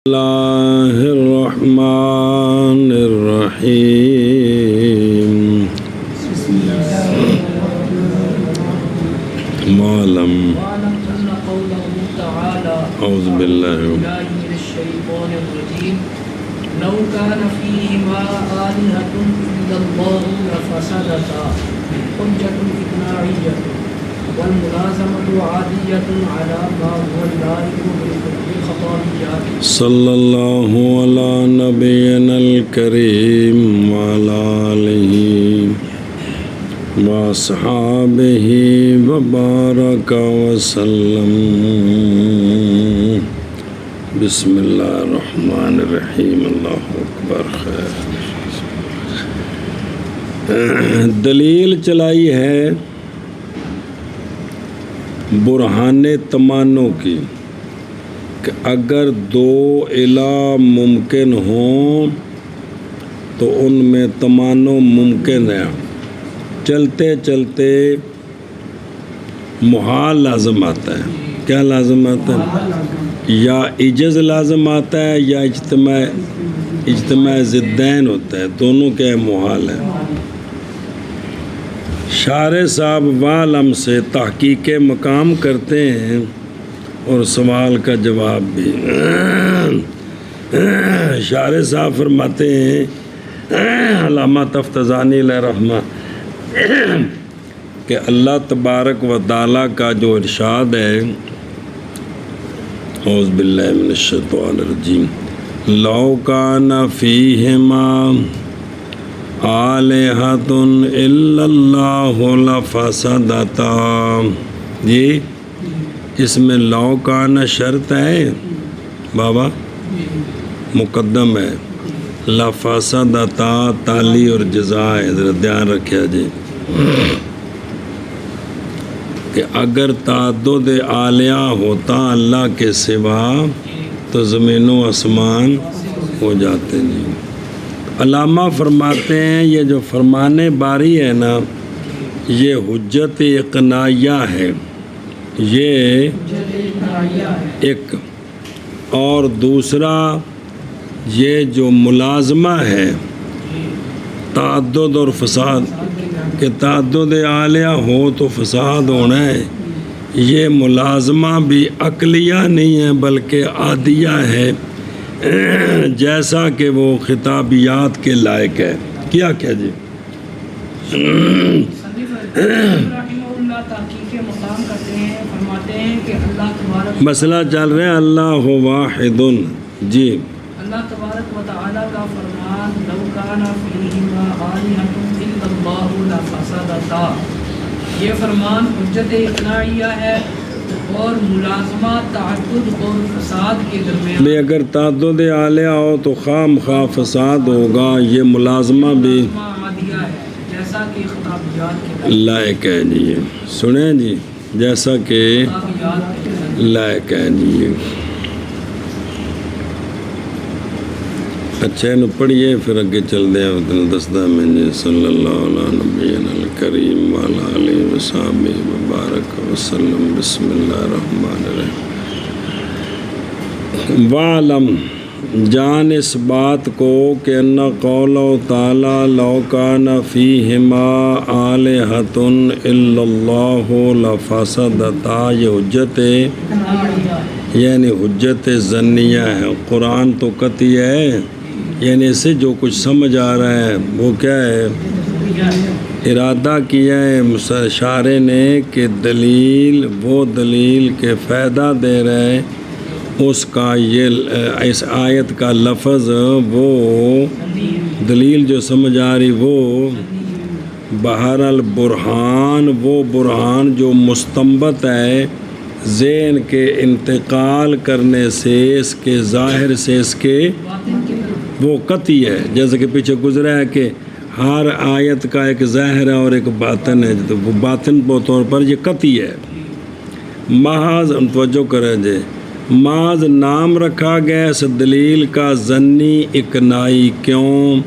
اللہ الرحمن الرحیم معلم اعوذ باللہ من الشیطان الرجیم لو کان فیہما آلہۃ الا اللہ لفسدتا حجۃ اقناعیۃ والملازمۃ عادیۃ علی ما هو اللائق بالخطابیات صلی اللہ علی نبینا الکریم وعلی آلہ واصحابہ وبارک وسلم بسم اللہ الرحمن الرحیم اللہ اکبر خیر دلیل چلائی ہے برہان تمانوں کی کہ اگر دو الہ ممکن ہوں تو ان میں تمانوں ممکن ہے، چلتے چلتے محال لازم آتا ہے۔ کیا لازم آتا ہے؟ یا عجز لازم آتا ہے یا اجتماع ضدین ہوتا ہے، دونوں کیا محال ہے۔ شارح صاحب والم سے تحقیق مقام کرتے ہیں اور سوال کا جواب بھی۔ شارح صاحب فرماتے ہیں علامہ تفتزانی علیہ رحمہ کہ اللہ تبارک و تعالیٰ کا جو ارشاد ہے اعوذ باللہ من الشیطان الرجیم لو کان فیہما آلہۃ الا اللہ لفسدتا، جی اس میں لو کان شرط ہے بابا، مقدم ہے، لفسدتا تالی اور جزا ہے، ذرا دھیان رکھیا جی کہ اگر تعدد آلیہ ہوتا اللہ کے سوا تو زمین و آسمان ہو جاتے جی۔ علامہ فرماتے ہیں یہ جو فرمان باری ہے نا، یہ حجت اقناعیہ ہے، یہ ایک، اور دوسرا یہ جو ملازمہ ہے تعدد اور فساد، کہ تعدد آلیہ ہو تو فساد ہونا ہے، یہ ملازمہ بھی عقلیہ نہیں ہے بلکہ عادیہ ہے، جیسا کہ وہ خطابیات کے لائق ہے۔ کیا جی مسئلہ چل رہا ہے اللہ واحد، جی اللہ تبارک و تعالیٰ کا فرمان لو کان فیہما آلہۃ الا اللہ لفسدتا، یہ فرمان حجت اقناعیہ ہے اور ملازمہ تعدد اور فساد کے درمیان بھی، اگر تعدد آلیہ ہو تو خام خواہ فساد ہوگا، یہ ملازمہ بھی عادیہ ہے جیسا کہ خطابیات کے لائق ہے جی، سنیں جی جیسا کہ لائق ہے جی۔ اچھا انہوں پڑھیے پھر اگے چل دیں دسدہ میں جی صلی اللہ علیہ نبینا الکریم وعلی آلہ وصحبہ وبارک وسلم بسم اللہ الرحمن الرحیم وعلم، جان اس بات کو کہ ان قول تعالی لو کان فیہما آلہۃ الا اللہ لفسدتا، یہ حجت یعنی حجت ظنیہ ہے، قرآن تو قطعی ہے، یعنی اس سے جو کچھ سمجھ آ رہا ہے وہ کیا ہے، ارادہ کیا ہے شارح نے کہ دلیل وہ دلیل کے فائدہ دے رہے ہیں، اس کا یہ اس آیت کا لفظ وہ دلیل جو سمجھ آ رہی وہ بہر البرہان، وہ برہان جو مستنبت ہے ذہن کے انتقال کرنے سے، اس کے ظاہر سے اس کے وہ قطعی ہے، جیسے کہ پیچھے گزرا ہے کہ ہر آیت کا ایک ظاہر ہے اور ایک باطن ہے، تو وہ باطن کے طور پر یہ قطعی ہے۔ محض توجہ کریں جی، محض نام رکھا گیا اس دلیل کا ظنی اقناعی، کیوں؟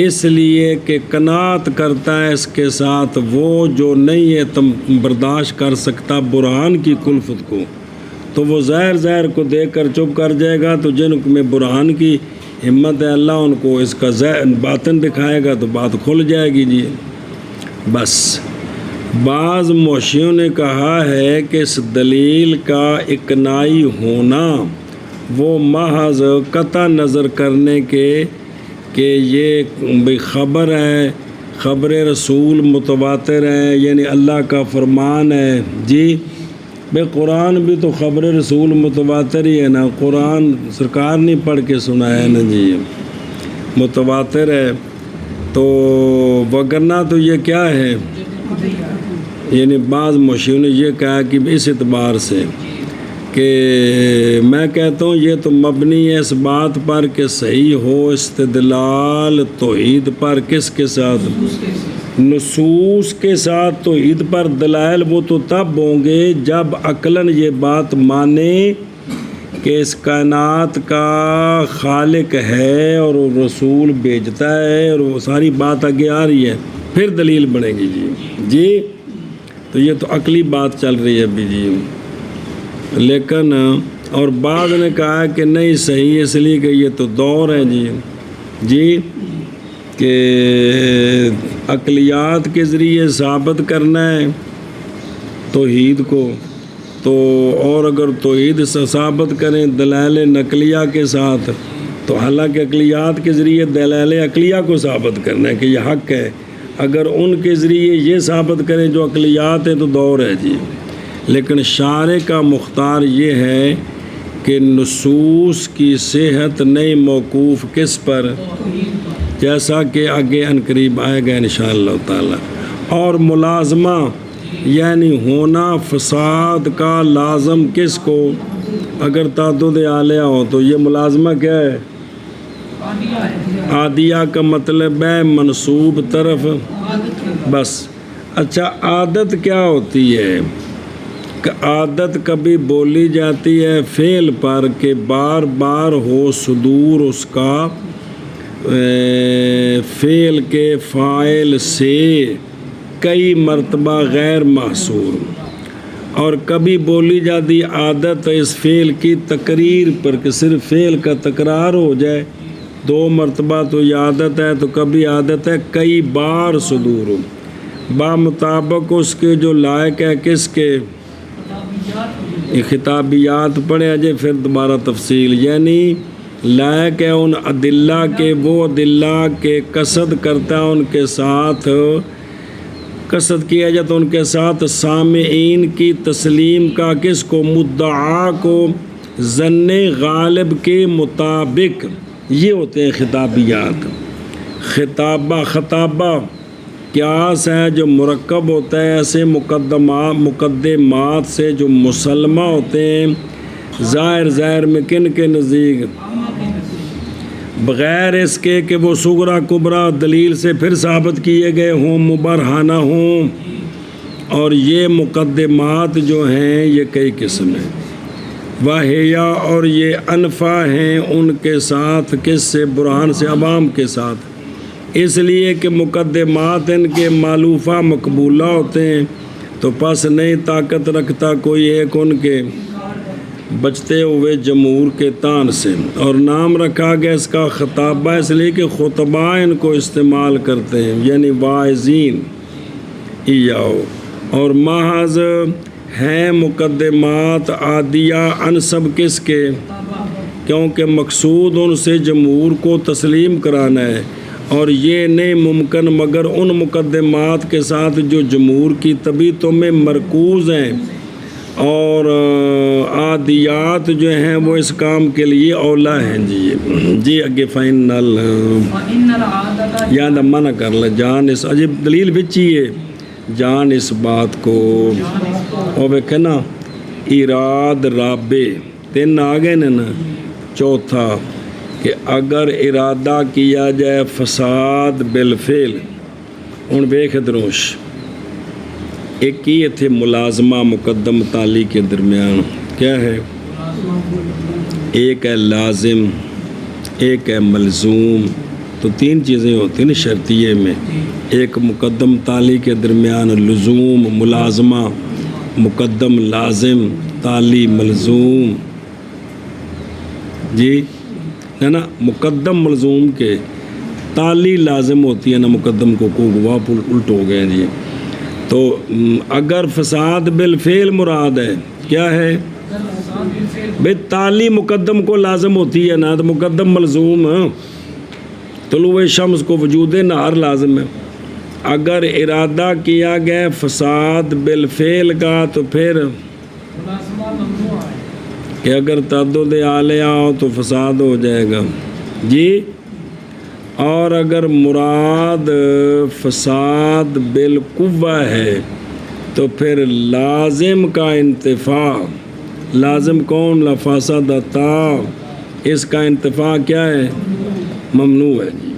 اس لیے کہ قناعت کرتا ہے اس کے ساتھ وہ جو نہیں ہے تم برداشت کر سکتا برہان کی کلفت کو، تو وہ ظاہر کو دیکھ کر چپ کر جائے گا، تو جن میں برہان کی ہمت ہے اللہ ان کو اس کا باطن دکھائے گا تو بات کھل جائے گی جی۔ بس بعض موشیوں نے کہا ہے کہ اس دلیل کا اقناعی ہونا وہ محض قطع نظر کرنے کے کہ یہ خبر ہے، خبر رسول متواتر ہے، یعنی اللہ کا فرمان ہے جی۔ بھئی قرآن بھی تو خبر رسول متواتر ہی ہے نا، قرآن سرکار نے پڑھ کے سنایا ہے نا جی، متواتر ہے۔ تو وگرنہ تو یہ کیا ہے، یعنی بعض مشیوں نے یہ کہا کہ اس اعتبار سے کہ میں کہتا ہوں یہ تو مبنی ہے اس بات پر کہ صحیح ہو استدلال توحید پر، کس کے ساتھ، نصوص کے ساتھ توحید پر دلائل وہ تو تب ہوں گے جب عقلاً یہ بات مانے کہ اس کائنات کا خالق ہے اور وہ رسول بھیجتا ہے اور وہ ساری بات آگے آ رہی ہے، پھر دلیل بنے گی جی۔ تو یہ تو عقلی بات چل رہی ہے ابھی جی، لیکن اور بعض نے کہا کہ نہیں صحیح اس لیے کہ یہ تو دور ہے جی کہ عقلیات کے ذریعے ثابت کرنا ہے توحید کو، تو اور اگر توحید سے ثابت کریں دلائل نقلیہ کے ساتھ تو حالانکہ عقلیات کے ذریعے دلائل عقلیہ کو ثابت کرنا ہے کہ یہ حق ہے، اگر ان کے ذریعے یہ ثابت کریں جو عقلیات ہیں تو دور ہے جی۔ لیکن شارع کا مختار یہ ہے کہ نصوص کی صحت نہیں موقوف کس پر، جیسا کہ آگے عنقریب آئے گا انشاءاللہ تعالی، اور ملازمہ یعنی ہونا فساد کا لازم کس کو، اگر تعدد آلیہ ہو تو یہ ملازمہ کیا ہے، عادیہ کا مطلب ہے منسوب طرف، بس۔ اچھا عادت کیا ہوتی ہے، کہ عادت کبھی بولی جاتی ہے فعل پر کہ بار بار ہو صدور اس کا فعل کے فاعل سے کئی مرتبہ غیر محصور، اور کبھی بولی جاتی عادت اس فعل کی تقریر پر کہ صرف فعل کا تکرار ہو جائے 2 مرتبہ تو یہ عادت ہے، تو کبھی عادت ہے کئی بار صدور ہو با مطابق اس کے جو لائق ہے کس کے، خطابیات پڑھے اجے پھر دوبارہ تفصیل، یعنی لائق ہے ان ادلہ کے، وہ ادلہ کے قصد کرتا ہے ان کے ساتھ، قصد کیا جائے تو ان کے ساتھ سامعین کی تسلیم کا کس کو، مدعا کو ظن غالب کے مطابق، یہ ہوتے ہیں خطابیات۔ خطابہ قیاس ہے جو مرکب ہوتا ہے ایسے مقدمات سے جو مسلمہ ہوتے ہیں، ظاہر میں کن کے نزدیک، بغیر اس کے کہ وہ صغرا کبرا دلیل سے پھر ثابت کیے گئے ہوں، مبرہنہ ہوں۔ اور یہ مقدمات جو ہیں یہ کئی قسم ہیں، واہیا اور یہ انفع ہیں ان کے ساتھ کس سے، برہان سے، عوام کے ساتھ، اس لیے کہ مقدمات ان کے مالوفہ مقبولہ ہوتے ہیں، تو پس نہیں طاقت رکھتا کوئی ایک ان کے بچتے ہوئے جمہور کے تان سے۔ اور نام رکھا گیا اس کا خطابہ اس لیے کہ خطبہ ان کو استعمال کرتے ہیں، یعنی واعظین ایاؤ، اور محض ہیں مقدمات عادیہ انسب کس کے، کیونکہ مقصود ان سے جمہور کو تسلیم کرانا ہے، اور یہ نہیں ممکن مگر ان مقدمات کے ساتھ جو جمہور کی طبیعتوں میں مرکوز ہیں، اور عادیات جو ہیں وہ اس کام کے لیے اولا ہیں جی اگے فائنل یا منع کر لے جان اس عجیب دلیل بچیے جان اس بات کو، اور ویکھے نا اراد رابع 3 آگے نا، چوتھا کہ اگر ارادہ کیا جائے فساد بالفعل، ہن ویکھ دروش ایک ہی تھے ملازمہ مقدم تعلیق کے درمیان کیا ہے، ایک ہے لازم ایک ہے ملزوم، تو 3 چیزیں ہوتی ہیں شرطیے میں، ایک مقدم تعلیق کے درمیان لزوم ملازمہ، مقدم لازم تالی ملزوم، جی ہے نا، مقدم ملزوم کے تالی لازم ہوتی ہے نا، مقدم کو آپ الٹ ہو گئے جی۔ تو اگر فساد بالفعل مراد ہے، کیا ہے بھئی تالی مقدم کو لازم ہوتی ہے نا، تو مقدم ملزوم طلوع شمس کو وجود نہار لازم ہے۔ اگر ارادہ کیا گیا فساد بالفعل کا تو پھر کہ اگر تعدد آلیہ ہو تو فساد ہو جائے گا جی۔ اور اگر مراد فساد بالقوہ ہے تو پھر لازم کا انتفاع، لازم کون؟ لفسدتا، اس کا انتفاع کیا ہے؟ ممنوع ہے جی۔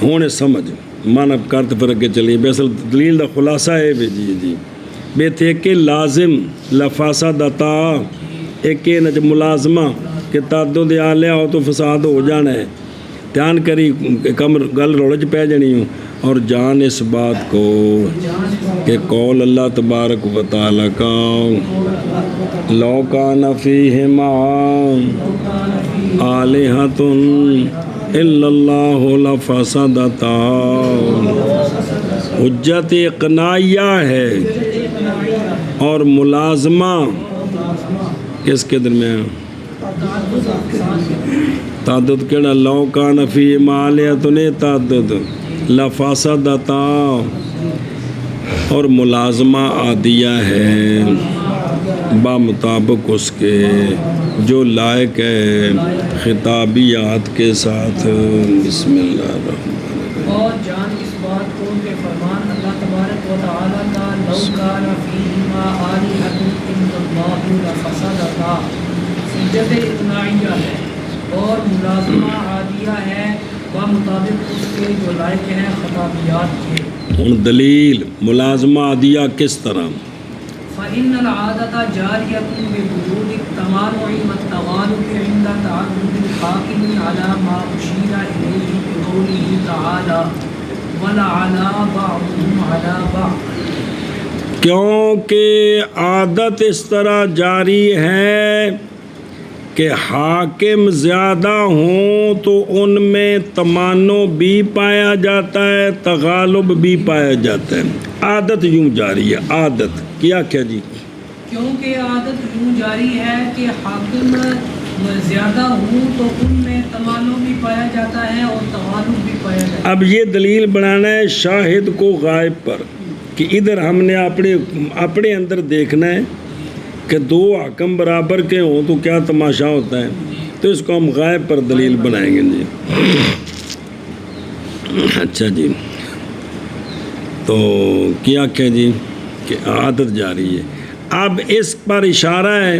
ہونے سمجھ مانا کرتے پر اگے چلیے، بیسل دلیل دا خلاصہ ہے جی بے تھے کہ لازم لفسدتا ایک نج ملازمہ کہ تعدد آلیہ ہو تو فساد ہو جانا ہے، دھیان کری کم گل روڑج پہ جانی ہوں۔ اور جان اس بات کو کہ قول اللہ تبارک و تعالیٰ کا لو کان فیہما آلہۃ الا اللہ لفسدتا، حجت اقناعیہ ہے اور ملازمہ کس کے درمیان؟ تعدد کیڑا؟ لو کان فیہما آلہۃ تعدد لفسدتا، اور ملازمہ عادیہ ہے بامطابق اس کے جو لائق ہے خطابیات کے ساتھ۔ بسم اللہ الرحمن الرحیم۔ اور جان اس بات کو کہ فرمان اللہ تبارک و تعالیٰ کا لو کان فیہما آلہۃ الا اللہ لفسدتا حجت اقناعیہ ہے اور ملازمہ عادیہ ہے بمطابق اس کے جو لائق ہیں خطابیات کے۔ ہن دلیل ملازمہ عادیہ کس طرح؟ فإن العادة جارية بوجود التمانع والتغالب عند تعدد الحاكم على ما أشير إليه بقوله تعالى ولعلى بعضهم على بعض، کیونکہ عادت اس طرح جاری ہے کہ حاکم زیادہ ہوں تو ان میں تمانع بھی پایا جاتا ہے، تغالب بھی پایا جاتا ہے۔ عادت یوں جاری ہے، عادت کیا جی؟ کیونکہ عادت یوں جاری ہے کہ حاکم زیادہ ہوں تو ان میں تمانع بھی پایا جاتا ہے اور تغالب بھی پایا جاتا ہے۔ اب یہ دلیل بنانا ہے شاہد کو غائب پر، کہ ادھر ہم نے اپنے اندر دیکھنا ہے کہ دو حاکم برابر کے ہوں تو کیا تماشا ہوتا ہے، تو اس کو ہم غائب پر دلیل بنائیں گے جی۔ اچھا جی، تو کیا جی کہ عادت جاری ہے۔ اب اس پر اشارہ ہے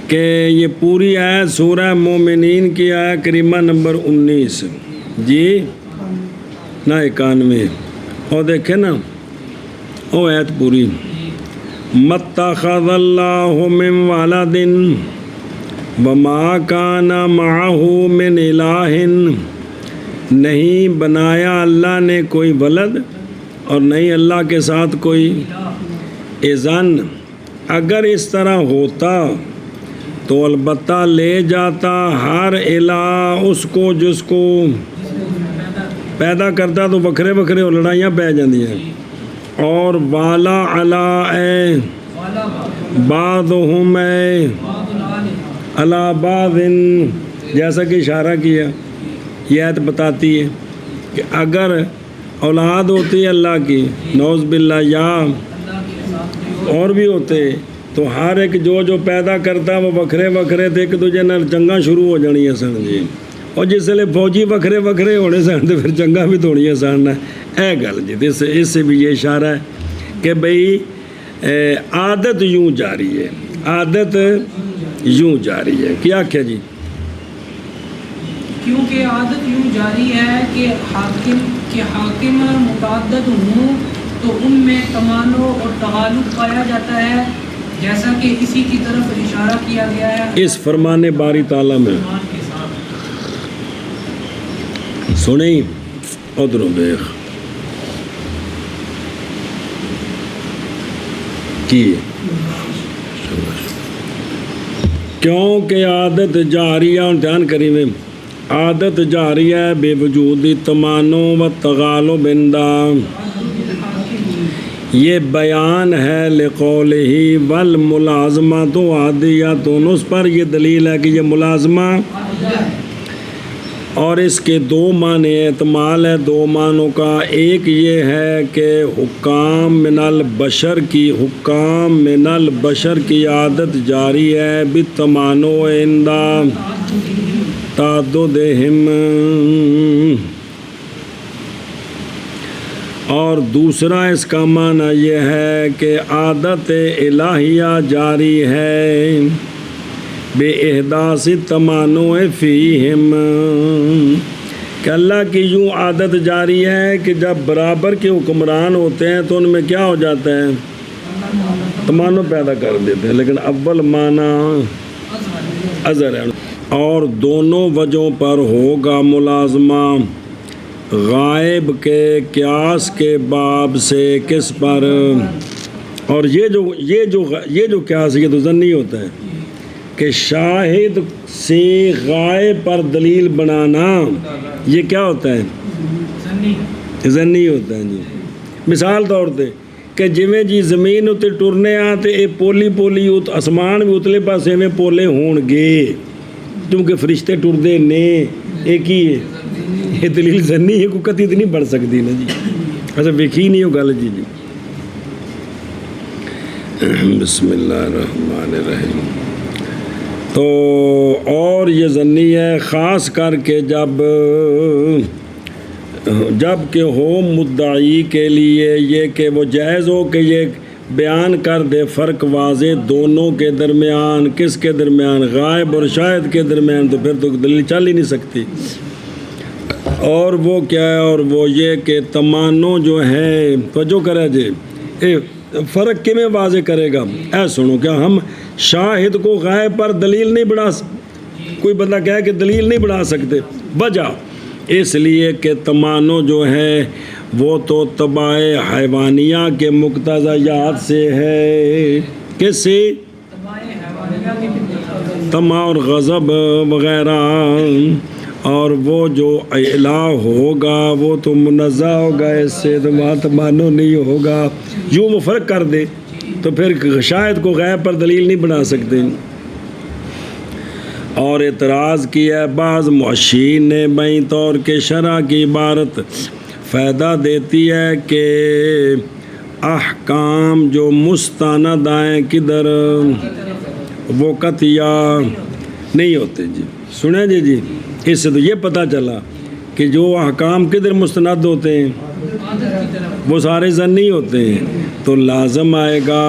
کہ یہ پوری آیت سورہ مومنین کی آیت کریمہ نمبر 19 جی نہ 91، اور دیکھیں نا وہ آیت پوری، مَتَّخَذَ اللَّهُ مِن وَلَدٍ وَمَا كَانَ مَعَهُ مِنْ إِلَٰهٍ، نہیں بنایا اللہ نے کوئی ولد اور نہیں اللہ کے ساتھ کوئی اذن، اگر اس طرح ہوتا تو البتہ لے جاتا ہر الہ اس کو جس کو پیدا کرتا، تو وکھرے وکھرے لڑائیاں پہ جاندی ہیں۔ اور والا علی بعضہم علی بعض، جیسا کہ اشارہ کیا یہ آیت بتاتی ہے کہ اگر اولاد ہوتی ہے اللہ کی نعوذ باللہ یا اور بھی ہوتے تو ہر ایک جو پیدا کرتا وہ وکھرے وکھرے تھے، ایک دوجے نال جنگاں شروع ہو جانیاں سن جی، اور جس لئے فوجی وکھرے وکھرے ہونے سن تو پھر جنگاں بھی تھوڑیاں سن اے گل جی۔ اس سے بھی یہ اشارہ ہے کہ بھئی عادت یوں جاری ہے، عادت یوں جاری ہے۔ کیا کیا جی؟ کیونکہ عادت یوں جاری ہے کہ حاکم متعدد ہوں تو ان میں تمانع اور تغالب پایا جاتا ہے، جیسا کہ اسی کی طرف اشارہ کیا گیا ہے اس فرمان باری تعالیٰ میں۔ کے ساتھ سنیں ادھروں دیکھ، کی کیونکہ عادت جاریہ دھیان کریے عادت جاریہ بے وجودی تمانو و تغالب بندہ یہ بیان ہے لقولہ والملازمۃ عادیۃ اس پر یہ دلیل ہے کہ یہ ملازمہ اور اس کے دو معنی احتمال ہے دو معنوں کا ایک یہ ہے کہ حکام من البشر کی عادت جاری ہے بالتمانع عند تعددہم اور دوسرا اس کا معنی یہ ہے کہ عادت الہیہ جاری ہے بے احداث تمانع فیہم کہ اللہ کی یوں عادت جاری ہے کہ جب برابر کے حکمران ہوتے ہیں تو ان میں کیا ہو جاتا ہے تمانع پیدا کر دیتے ہیں لیکن اول معنی ازر ہے اور دونوں وجہوں پر ہوگا ملازمہ غائب کے قیاس کے باب سے کس پر اور یہ جو قیاس یہ تو ظنی ہوتا ہے کہ شاہد سے غائب پر دلیل بنانا یہ کیا ہوتا ہے ظنی ہوتا ہے جی مثال طور تے کہ جویں جی زمین اتنے ٹرنے آ تے اے پولی آسمان بھی اتلے پاسے میں پولے ہون گے کیونکہ فرشتے ٹردے نے ایک ہی ہے یہ دلیل ظنی ہے کوئی کتی نہیں بڑھ سکتی نا جی ایسا ویکھی نہیں ہو گل جی بسم اللہ الرحمن الرحیم تو اور یہ ظنی ہے خاص کر کے جب کہ ہو مدعی کے لیے یہ کہ وہ جائز ہو کہ یہ بیان کر دے فرق واضح دونوں کے درمیان کس کے درمیان غائب اور شاہد کے درمیان تو پھر تو دلیل چل ہی نہیں سکتی اور وہ کیا ہے اور وہ یہ کہ تمانو جو ہے توجہ کرے جی فرق کیویں واضح کرے گا اے سنو کیا ہم شاہد کو غائب پر دلیل نہیں بنا کوئی بندہ کہے کہ دلیل نہیں بنا سکتے وجہ اس لیے کہ تمانو جو ہے وہ تو طبع حیوانیہ کے مقتضیات سے ہے کس سے طمع اور غضب وغیرہ اور وہ جو الہ ہوگا وہ تو منزہ ہوگا اس سے تو وہاں تمانو نہیں ہوگا یوں وہ فرق کر دے تو پھر شاہد کو غیب پر دلیل نہیں بنا سکتے اور اعتراض کیا ہے بعض معشین نے بیں طور کے شرع کی عبارت فائدہ دیتی ہے کہ احکام جو مستند آئیں کدھر وہ قطعیہ نہیں ہوتے جی سنیں جی اس سے تو یہ پتہ چلا کہ جو احکام کدھر مستند ہوتے ہیں وہ سارے ظنی ہوتے ہیں تو لازم آئے گا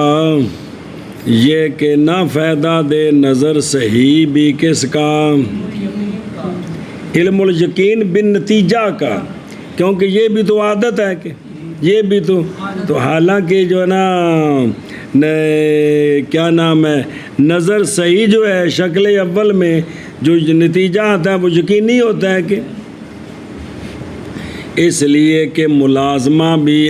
یہ کہ نہ فائدہ دے نظر صحیح بھی کس کا علم الیقین بن نتیجہ کا کیونکہ یہ بھی تو عادت ہے کہ یہ بھی تو حالانکہ جو ہے نا کیا نام ہے نظر صحیح جو ہے شکل اول میں جو نتیجہ آتا ہے وہ یقینی ہوتا ہے کہ اس لیے کہ ملازمہ بھی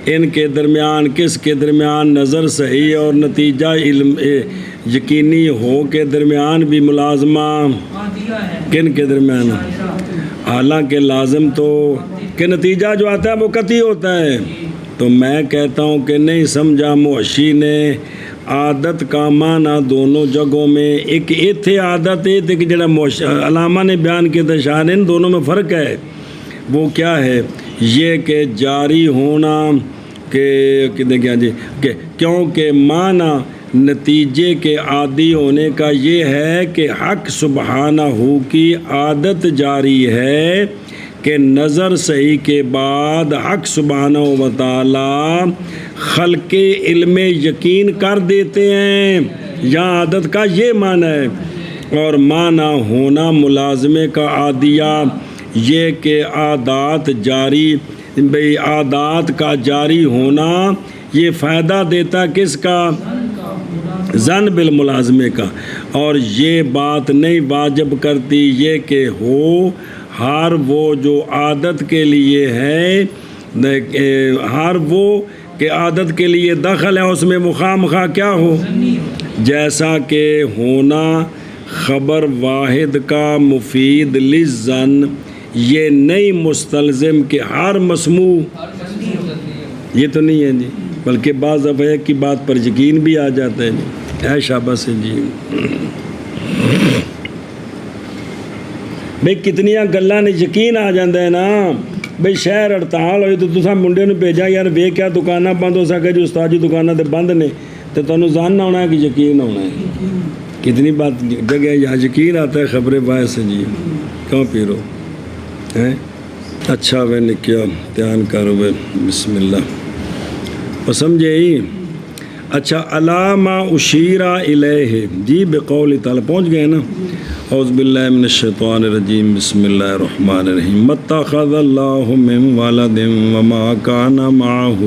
ان کے درمیان کس کے درمیان نظر صحیح اور نتیجہ علم یقینی ہو کے درمیان بھی ملازمہ کن کے درمیان حالانکہ لازم تو کہ نتیجہ جو آتا ہے وہ قطعی ہوتا ہے تو میں کہتا ہوں کہ نہیں سمجھا معشی نے عادت کا معنی دونوں جگہوں میں ایک ایتھے عادت ہے کہ جڑا علامہ نے بیان کیا تھا ان دونوں میں فرق ہے وہ کیا ہے یہ کہ جاری ہونا کہ کیونکہ معنی نتیجے کے عادی ہونے کا یہ ہے کہ حق سبحانہ ہو کی عادت جاری ہے کہ نظر صحیح کے بعد حق سبحانہ و تعالی خلق علم یقین کر دیتے ہیں یہاں عادت کا یہ معنی ہے اور معنی ہونا ملازمے کا عادیہ یہ کہ عادات جاری بھئی عادات کا جاری ہونا یہ فائدہ دیتا کس کا ظن بالملازمے کا اور یہ بات نہیں واجب کرتی یہ کہ ہو ہر وہ جو عادت کے لیے ہے ہر وہ کہ عادت کے لیے دخل ہے اس میں مخواہ مخواہ کیا ہو، جیسا کہ ہونا خبر واحد کا مفید للظن یہ نہیں مستلزم کہ ہر مسموع، یہ تو نہیں ہے جی، بلکہ بعض دفعہ کی بات پر یقین بھی آ جاتا ہے جی، ہے شاباش جی۔ بھئی کتنیاں گلاں نے یقین آ جاندہ ہے نا، بھئی شہر ہڑتال ہوئی تو تساں منڈے نو بھیجا یار وے کیا دکانہ بند ہو سکے جو استاد جی دکانہ تے بند نے، تو تنوں زان نہ ہونا ہے کہ یقین ہونا ہے، کتنی بات جگہ یہاں یقین آتا ہے خبر باعث جی، کیوں پیرو ہیں؟ اچھا وے نکیا دھیان کرو وے، بسم اللہ اور سمجھے ہی۔ اچھا علامہ اشیرہ الیہ جی بقول تعالی پہنچ گئے نا، اعوذ باللہ من الشیطان الرجیم بسم اللہ الرحمن الرحیم مَتَّخَذَ اللَّهُ مِن وَلَدٍ وَمَا كَانَ مَعَهُ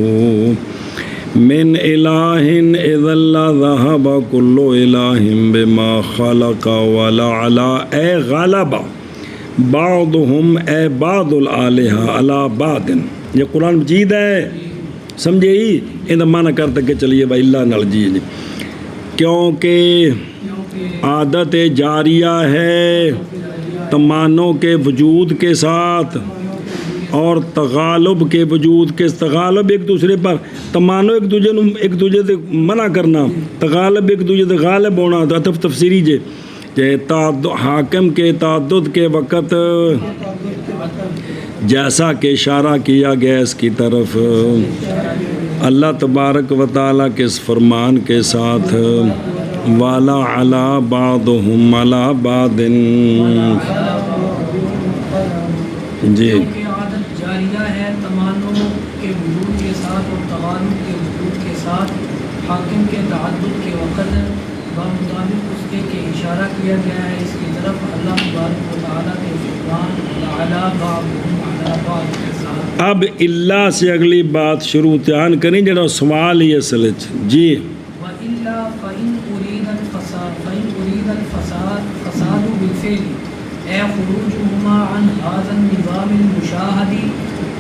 من الہ اذا لذهب كل الہ بما خلق ولعلا اے غالب بعضهم اے بعض الالہہ علی بعض، یہ قرآن مجید ہے، سمجھے ہی ان معنی کرتا کہ چلیے بھائی اللہ نال جی، کیونکہ عادت جاریہ ہے تمانوں کے وجود کے ساتھ اور تغالب کے وجود کے، تغالب ایک دوسرے پر، تمانو ایک دوسرے سے منع کرنا، تغالب ایک دوسرے سے غالب ہونا، تفسیری جے حاکم کے تعدد کے وقت جیسا کہ اشارہ کیا گیا اس کی طرف اللہ تبارک و تعالیٰ کے اس فرمان کے ساتھ والا علی بعضہم علی بعض جی، عادت جاریہ ہے تمانوں کے وجود کے ساتھ اور تغالب کے وجود کے ساتھ حاکم کے تعدد کے وقت بمطابق اس کے کہ اشارہ کیا گیا ہے اس کی طرف اللہ تبارک و تعالیٰ کے فرمان علی بعضہم علی بعض کے ساتھ۔ اب اللہ سے اگلی بات شروع دھیان کریں جڑا سوال ہی اصل جی، وَإِلَّا فَإِنْ أُرِيدَ الْفَسَادُ بِالْفِعْلِ اے خروجهما عن هذا النظام المشاهد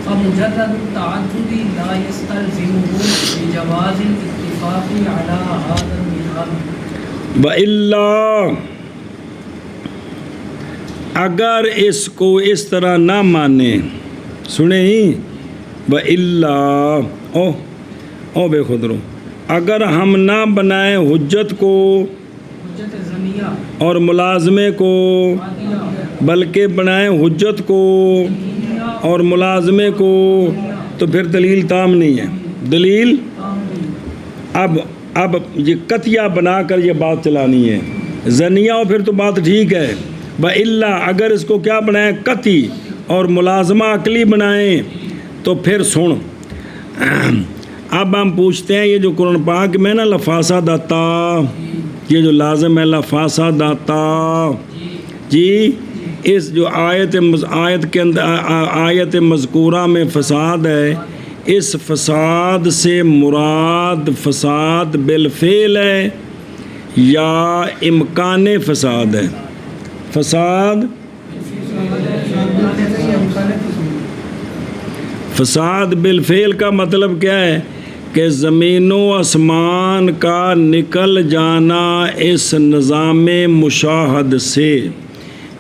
فمجرد التعدد لا يستلزمه بجواز الاتفاق على هذا النظام۔ وَإِلَّا اگر اس کو اس طرح نہ مانیں، سنیں ہی، وَإِلَّا او بے خود رو، اگر ہم نہ بنائیں حجت کو حجت ضمیہ اور ملازمے کو، بلکہ بنائیں حجت کو اور ملازمے کو، تو پھر دلیل تام نہیں ہے، دلیل اب یہ قطعیہ بنا کر یہ بات چلانی ہے، زنیہ ہو پھر تو بات ٹھیک ہے، وَإِلَّا اگر اس کو کیا بنائیں قطعی اور ملازمہ عقلی بنائیں تو پھر سن، اب ہم پوچھتے ہیں یہ جو قرآن پاک میں نا لفاظہ داتا، یہ جو لازم ہے لفاظہ داتا جی، اس جو آیت کے اندر آیت مذکورہ میں فساد ہے، اس فساد سے مراد فساد بالفعل ہے یا امکان فساد ہے؟ فساد بالفعل کا مطلب کیا ہے کہ زمین و آسمان کا نکل جانا اس نظام مشاہد سے،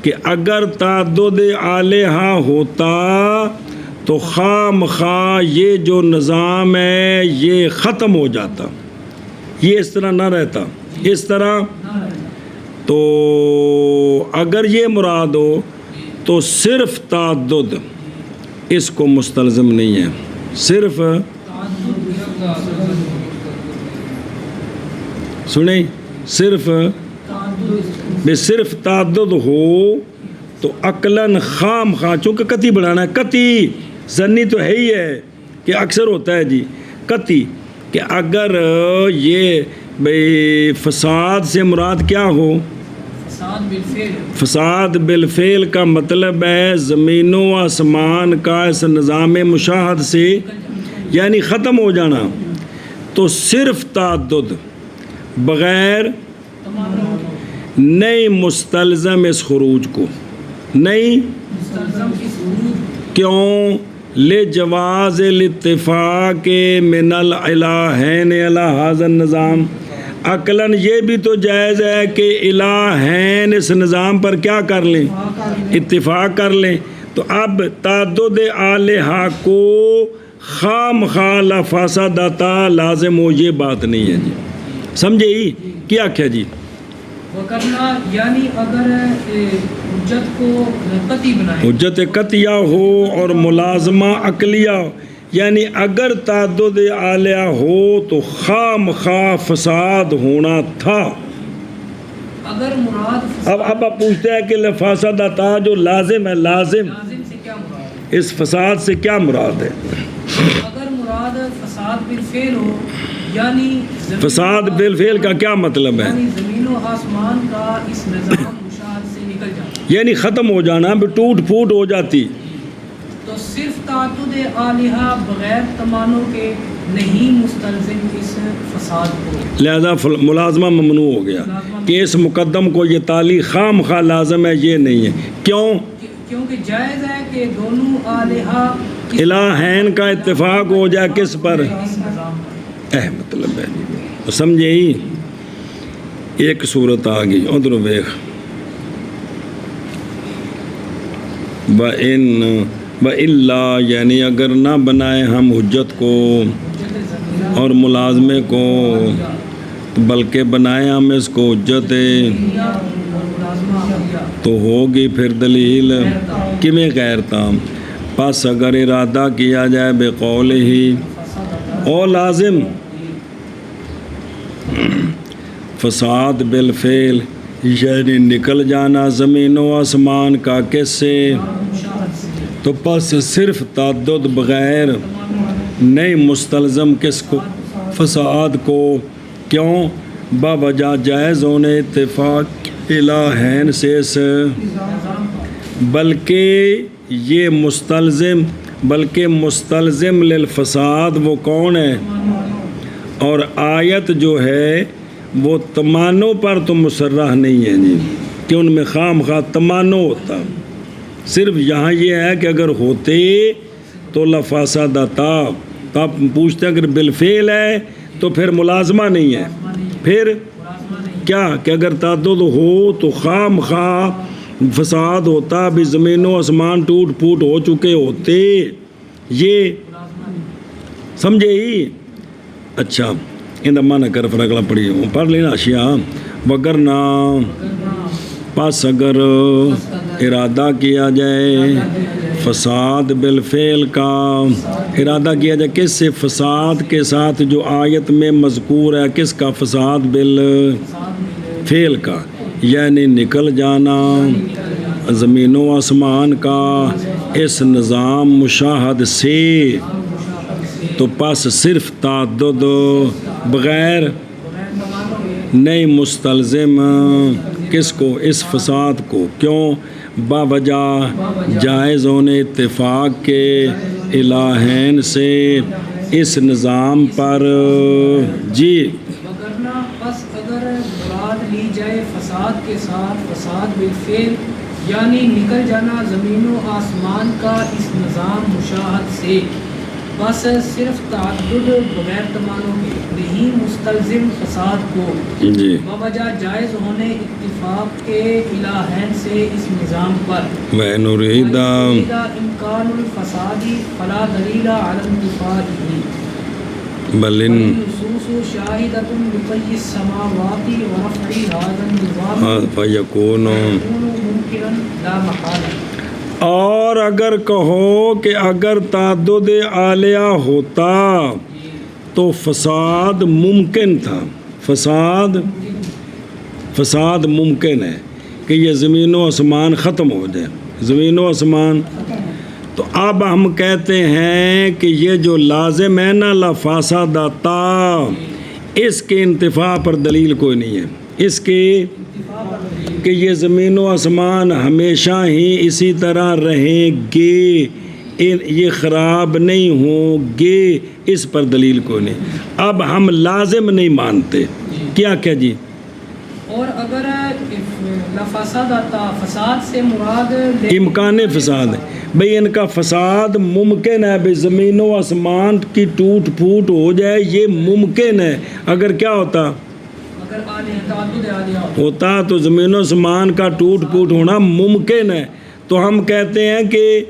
کہ اگر تعدد الہہ ہوتا تو خام خواہ یہ جو نظام ہے یہ ختم ہو جاتا، یہ اس طرح نہ رہتا، اس طرح تو اگر یہ مراد ہو تو صرف تعدد اس کو مستلزم نہیں ہے، صرف سنیں، صرف تعدد ہو تو عقلاً خام خواہ، چونکہ قطعی بنانا ہے، قطعی ظنی تو ہے ہی ہے کہ اکثر ہوتا ہے جی، قطعی کہ اگر یہ بھئی فساد سے مراد کیا ہو، فساد بالفعل کا مطلب ہے زمین و آسمان کا اس نظام مشاہد سے یعنی ختم ہو جانا، تو صرف تعدد بغیر نہیں مستلزم اس خروج کو، نہیں کیوں؟ لے جواز الاتفاق من الالہین علی ھذا النظام، عقلاً یہ بھی تو جائز ہے کہ الہین اس نظام پر کیا کر لیں، اتفاق کر لیں. تو اب تعدد آلہہ کو خام خواہ لفسدتا لازم ہو، یہ بات نہیں ہے جی. سمجھے ہی کیا کیا جی؟ وہ کرنا یعنی اگر حجت کو قطعی بنائے، حجت قطعیہ ہو اور ملازمہ عقلیہ ہو، یعنی اگر تعدد آلیہ ہو تو خام خواہ فساد ہونا تھا. اگر مراد اب پوچھتے ہیں کہ لفسدتا جو لازم ہے، لازم لازم سے کیا مراد ہے؟ اس فساد سے کیا مراد ہے؟ اگر مراد فساد بالفعل ہو یعنی فساد بالفعل کا کیا مطلب ہے؟ یعنی زمین و آسمان کا اس نظام مشاہد سے نکل جانا، یعنی ختم ہو جانا، ٹوٹ پھوٹ ہو جاتی. تو صرف تعدد آلہہ بغیر تمانوں کے نہیں مستلزم اس فساد کو، لہذا ملازمہ ممنوع ہو گیا کہ اس مقدم کو یہ تعلیق خام خواہ لازم ہے، یہ نہیں ہے. کیوں؟ کیونکہ جائز ہے کہ دونوں آلہہ الہین کا اتفاق ہو جائے کس پر؟ اس نظام پر. مطلب ہے تو سمجھے ہی. ایک صورت آ گئی ادھر ویخ، وَإِلَّا یعنی اگر نہ بنائے ہم حجت کو اور ملازمے کو، بلکہ بنائے ہم اس کو حجت تو ہوگی پھر دلیل کمیں غیر تام. پس اگر ارادہ کیا جائے بقول ہی او لازم فساد بالفعل یعنی نکل جانا زمین و آسمان کا کس سے، تو پس صرف تعدد بغیر نہیں مستلزم کس کو، فساد کو. کیوں؟ باوجہ جائز ہونے اتفاق الہین سے اس، بلکہ یہ مستلزم للفساد وہ کون ہے؟ اور آیت جو ہے وہ تمانوں پر تو مسرح نہیں ہے جی کہ ان میں خام خواہ تمانوں ہوتا. صرف یہاں یہ ہے کہ اگر ہوتے تو لفسدتا. تو آپ پوچھتے ہیں اگر بالفعل ہے تو پھر ملازمہ نہیں ہے، پھر کیا کہ اگر تعدد ہو تو خام خواہ فساد ہوتا، بھی زمین و آسمان ٹوٹ پھوٹ ہو چکے ہوتے. یہ سمجھے ہی. اچھا اندہ مانا کر فرقلا پڑھی پڑھ لینا اشیاء. وگرنہ پس اگر ارادہ کیا جائے فساد بالفعل کا، ارادہ کیا جائے کس سے؟ فساد کے ساتھ جو آیت میں مذکور ہے، کس کا؟ فساد بالفعل کا، یعنی نکل جانا زمین و آسمان کا اس نظام مشاہد سے، تو پس صرف تعدد بغیر نہیں مستلزم کس کو؟ اس فساد کو. کیوں؟ باوجہ جائز ہونے اتفاق کے الہین سے اس نظام پر. جی وگرنہ پس اگر مراد لی جائے فساد کے ساتھ فساد بالفعل یعنی نکل جانا زمین و آسمان کا اس نظام مشاہد سے، بس صرف تعدد بغیر تمانوں کے نہیں مستلزم فساد کو، جی بوجہ جائز ہونے اتفاق کے الہین سے اس نظام پر. وَإِنُ امکان الفساد فلا دلیل علی انتفاعہ بلن والنصوص شاہدۃ بطی السماوات ورفع ھذا النظام فیکون. ممکنا لا محالہ. اور اگر کہو کہ اگر تعدد آلیہ ہوتا تو فساد ممکن تھا، فساد ممکن ہے کہ یہ زمین و آسمان ختم ہو جائے، زمین و آسمان. تو اب ہم کہتے ہیں کہ یہ جو لازم ہے نا لفسدتا، اس کے انتفاع پر دلیل کوئی نہیں ہے، اس کے کہ یہ زمین و آسمان ہمیشہ ہی اسی طرح رہیں گے، یہ خراب نہیں ہوں گے، اس پر دلیل کوئی نہیں. اب ہم لازم نہیں مانتے. کیا جی؟ اور اگر لفسدتا فساد سے مراد امکان فساد ہے بھئی ان کا فساد ممکن ہے بھئی زمین و آسمان کی ٹوٹ پھوٹ ہو جائے یہ ممکن ہے اگر کیا ہوتا اگر تعدد آلیہ ہوتا تو زمین و آسمان کا ٹوٹ پھوٹ ہونا ممکن ہے تو ہم کہتے ہیں کہ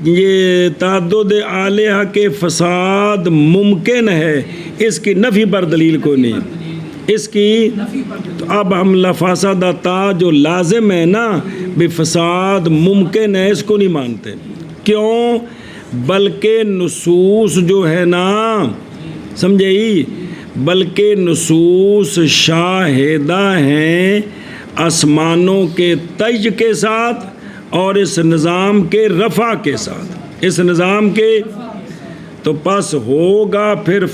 یہ تعدد آلیہ کے فساد ممکن ہے اس کی نفی پر دلیل کوئی نہیں اس کی تو اب ہم لفسدتا جو لازم ہے نا بے فساد ممکن ہے اس کو نہیں مانتے کیوں بلکہ نصوص جو ہے نا سمجھئی بلکہ نصوص شاہدہ ہیں آسمانوں کے طی کے ساتھ اور اس نظام کے رفع کے ساتھ اس نظام کے تو پس ہوگا پھر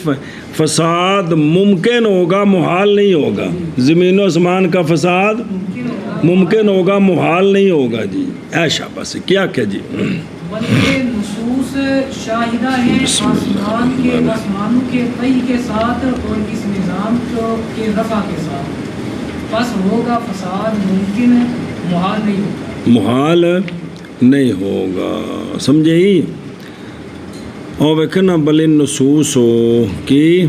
فساد ممکن ہوگا محال نہیں ہوگا زمین و آسمان کا فساد ممکن ہوگا محال نہیں ہوگا جی ایشا بس کیا کہ جی بلکہ نصوص شاہدہ ہیں آسمانوں کے طی کے ساتھ اور اس نظام کے رفع کے ساتھ پس ہوگا فساد ممکن ہے محال نہیں ہوگا محال نہیں ہوگا سمجھے ہی اور ویکھنا بل نصوص ہو کہ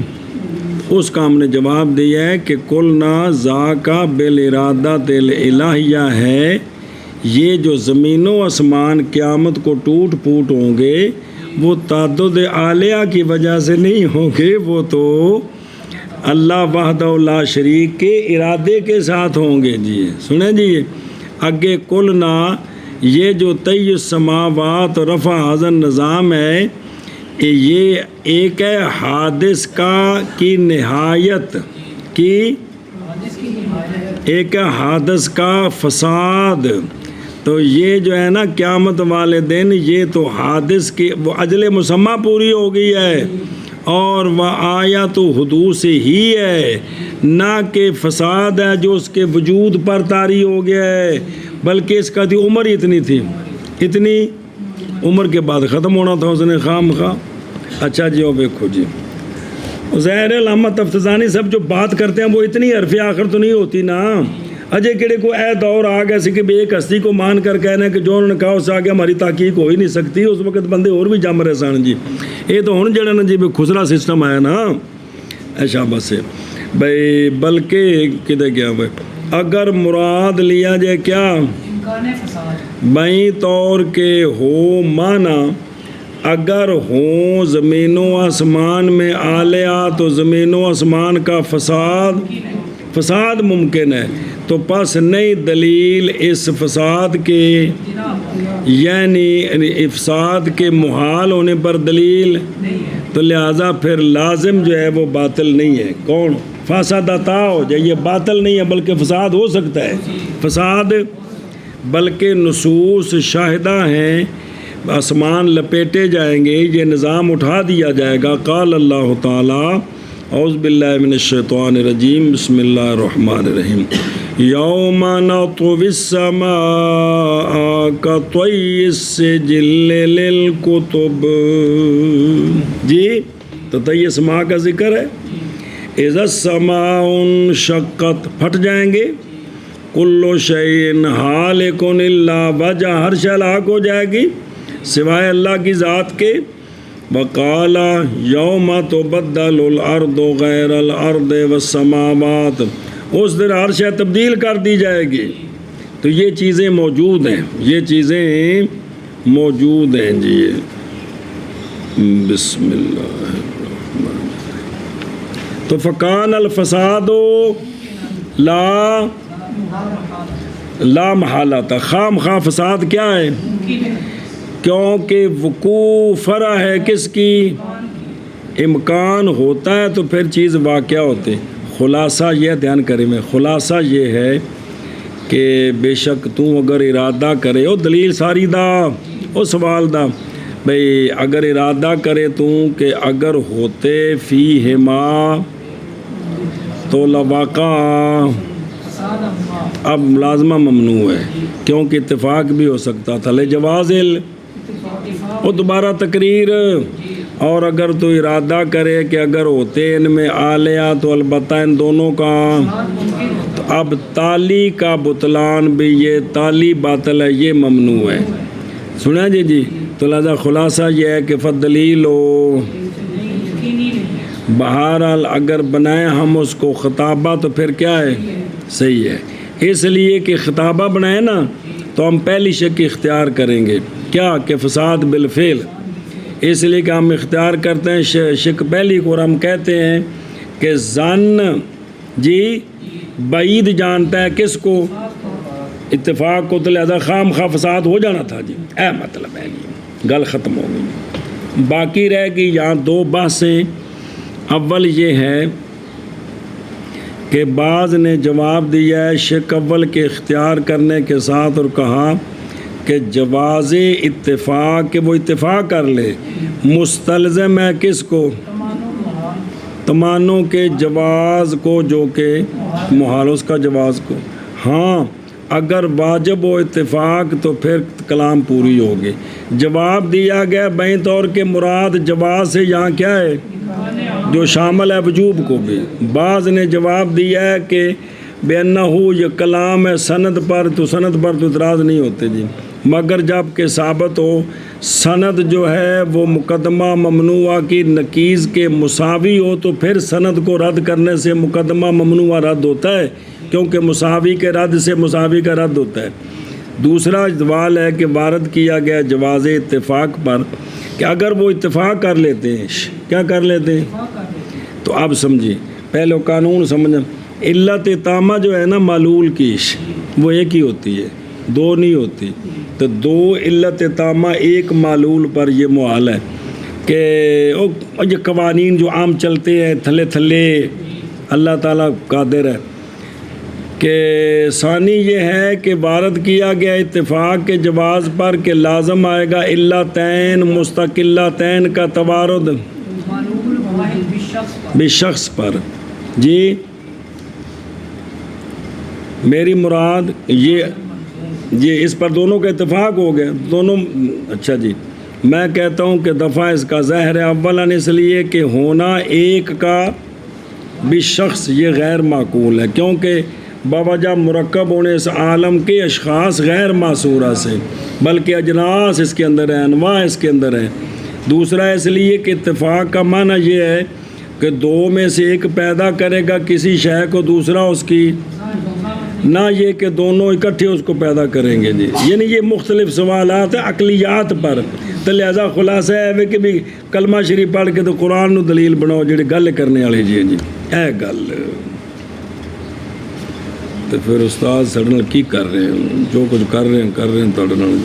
اس کا ہم نے جواب دیا ہے کہ قلنا ذاکا بالارادۃ الالہیہ ہے یہ جو زمین و آسمان قیامت کو ٹوٹ پھوٹ ہوں گے وہ تعدد آلیہ کی وجہ سے نہیں ہوں گے وہ تو اللہ وحدہ لا شریک کے ارادے کے ساتھ ہوں گے جی سنیں جی آگے قلنا یہ جو طی السماوات و رفع حاضر نظام ہے یہ ایک ہے حادث کا کی نہایت کی ایک ہے حادث کا فساد تو یہ جو ہے نا قیامت والے دن یہ تو حادث کی وہ اجل مسمہ پوری ہو گئی ہے اور وہ آیا تو حدوث ہی ہے نہ کہ فساد ہے جو اس کے وجود پر طاری ہو گیا ہے بلکہ اس کا تھی عمر ہی اتنی تھی اتنی عمر کے بعد ختم ہونا تھا اس نے خام خواہ اچھا جی اور دیکھو جی ظاہر علامہ تفتزانی سب جو بات کرتے ہیں وہ اتنی حرف آخر تو نہیں ہوتی نا اجے کہڑے کو اے دور آ گیا سی کہ ایک ہستی کو مان کر کہنا ہے کہ جو انہوں نے کہا اس سے آگے ہماری تحقیق ہو ہی نہیں سکتی اس وقت بندے اور بھی جم رہے سن جی یہ تو ہوں جڑا نا جی خسرا سسٹم آیا نا ایشا بس بھائی بلکہ کدھر گیا بھائی اگر مراد لیا جائے کیا بئی طور کے ہو مانا اگر ہوں زمین و آسمان میں آلیہ تو زمین و آسمان کا فساد ممکن ہے تو پس نئی دلیل اس فساد کے یعنی افساد کے محال ہونے پر دلیل تو لہٰذا پھر لازم جو ہے وہ باطل نہیں ہے کون فاسدتا ہو جائے یہ باطل نہیں ہے بلکہ فساد ہو سکتا ہے فساد بلکہ نصوص شاہدہ ہیں آسمان لپیٹے جائیں گے یہ نظام اٹھا دیا جائے گا قال اللہ تعالیٰ اعوذ باللہ من الشیطان الرجیم بسم اللہ الرحمن الرحیم یوم نطوی السماء کطی السجل للکتب جی تو طی سما کا ذکر ہے اذا السماء انشقت پھٹ جائیں گے کل شیء ہالک الا وجہ ہر شے ہلاک ہو جائے گی سوائے اللہ کی ذات کے وقال یوم تبدل الارض غیر الارض والسماوات اس دن ہر شے تبدیل کر دی جائے گی تو یہ چیزیں موجود ہیں یہ چیزیں موجود ہیں جی بسم اللہ الرحمن تو فکان الفساد لا محالہ تھا خام خواہ فساد کیا ہے کیونکہ وقوع فرع ہے کس کی امکان ہوتا ہے تو پھر چیز واقعہ ہوتی خلاصہ یہ دھیان کرے میں خلاصہ یہ ہے کہ بے شک تو اگر ارادہ کرے او دلیل ساری دا او سوال دا بھئی اگر ارادہ کرے تو کہ اگر ہوتے فیہما تو لواقع اب ملازمہ ممنوع ہے کیونکہ اتفاق بھی ہو سکتا تھا لے جوازل وہ دوبارہ تقریر اور اگر تو ارادہ کرے کہ اگر ہوتے ان میں آلیہ تو البتہ ان دونوں کا تو اب تالی کا بطلان بھی، یہ تالی باطل ہے، یہ ممنوع ہے. سنا جی. تو لہذا خلاصہ یہ ہے کہ فدلیل ہو بہرحال اگر بنائیں ہم اس کو خطابہ تو پھر کیا ہے؟ صحیح ہے. اس لیے کہ خطابہ بنائیں نا تو ہم پہلی شک اختیار کریں گے، کیا کہ فساد بالفعل. اس لیے کہ ہم اختیار کرتے ہیں شک پہلی کو، اور ہم کہتے ہیں کہ ظن جی بعید جانتا ہے کس کو؟ اتفاق کو. تو لہذا خام خواہ فساد ہو جانا تھا جی. اے مطلب ہے جی، گل ختم ہو گئی. باقی رہ گئی یہاں دو بحثیں. اول یہ ہے کہ بعض نے جواب دیا ہے شک اول کے اختیار کرنے کے ساتھ اور کہا کہ جواز اتفاق کہ وہ اتفاق کر لے مستلزم ہے کس کو؟ تمانوں کے جواز کو، جو کہ محال اس کا جواز کو. ہاں اگر واجب و اتفاق تو پھر کلام پوری ہوگی. جواب دیا گیا بین طور کے مراد جواز سے یہاں کیا ہے؟ جو شامل ہے وجوب کو بھی. بعض نے جواب دیا ہے کہ بے انہو یہ کلام ہے سند پر، تو سند پر تو اعتراض نہیں ہوتے جی، مگر جب کہ ثابت ہو سند جو ہے وہ مقدمہ ممنوعہ کی نقیض کے مساوی ہو، تو پھر سند کو رد کرنے سے مقدمہ ممنوعہ رد ہوتا ہے، کیونکہ مساوی کے رد سے مساوی کا رد ہوتا ہے. دوسرا سوال ہے کہ وارد کیا گیا جواز اتفاق پر کہ اگر وہ اتفاق کر لیتے ہیں، کیا کر لیتے ہیں؟ تو اب سمجھیں، پہلے قانون سمجھیں. علت تامہ جو ہے نا معلول کی، وہ ایک ہی ہوتی ہے، دو نہیں ہوتی. تو دو علت تامہ ایک معلول پر یہ محال ہے کہ یہ قوانین جو عام چلتے ہیں تھلے تھلے، اللہ تعالیٰ قادر ہے. کہ ثانی یہ ہے کہ وارد کیا گیا اتفاق کے جواز پر کہ لازم آئے گا علتین مستقلتین کا توارد بشخص پر. جی میری مراد یہ اس پر دونوں کا اتفاق ہو گیا دونوں. اچھا جی، میں کہتا ہوں کہ دفعہ اس کا ظاہر ہے اولاً اس لیے کہ ہونا ایک کا بشخص یہ غیر معقول ہے، کیونکہ باوجہ مرکب ہونے اس عالم کے اشخاص غیر معصورہ سے، بلکہ اجناس اس کے اندر ہیں، انواع اس کے اندر ہیں. دوسرا اس لیے کہ اتفاق کا معنی یہ ہے کہ دو میں سے ایک پیدا کرے گا کسی شے کو، دوسرا اس کی، نہ یہ کہ دونوں اکٹھے اس کو پیدا کریں گے جی. یعنی یہ مختلف سوالات ہیں عقلیات پر. تو لہذا خلاصہ ہے کہ بھی کلمہ شریف پڑھ کے تو قرآن نو دلیل بناؤ جڑی گل کرنے والے جی اے گل. تو پھر استاد ساڈے نال کی کر رہے ہیں؟ جو کچھ کر رہے ہیں تھوڑے نال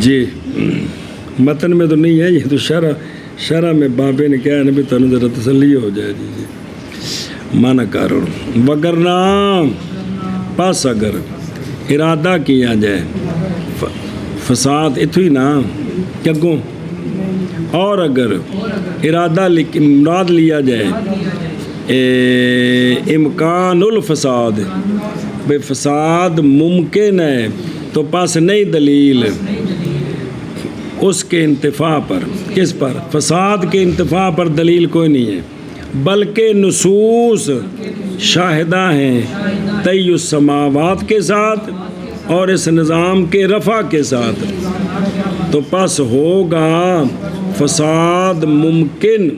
جی. متن میں تو نہیں ہے، یہ تو شرح میں بابے نے کہا ہے بھی تنوں ذرا تسلی ہو جائے جی. من کر وگرنہ پس اگر ارادہ کیا جائے فساد اتو ہی نا کگوں، اور اگر ارادہ مراد لیا جائے امکان الفساد بے فساد ممکن ہے، تو پس نہیں دلیل اس کے انتفاع پر. کس پر؟ فساد کے انتفاع پر دلیل کوئی نہیں ہے، بلکہ نصوص شاہدہ ہیں طی السماوات کے ساتھ اور اس نظام کے رفع کے ساتھ. تو پس ہوگا فساد ممکن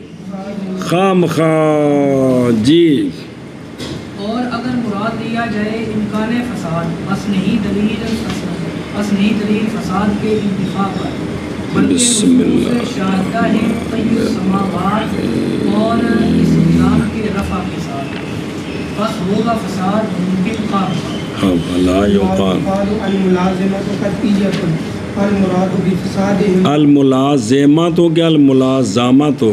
خام خواہ جی. اور اگر مراد لیا جائے امکان فساد، پس نہیں دلیل فساد کے انتفاع پر، بلکہ نصوص شاہدہ ہیں طی السماوات اور اس نظام کے رفع کے ساتھ. بس ہوگا فساد ممکن خام خواہ. لا یقال الملازمات ہو گیا الملازمات ہو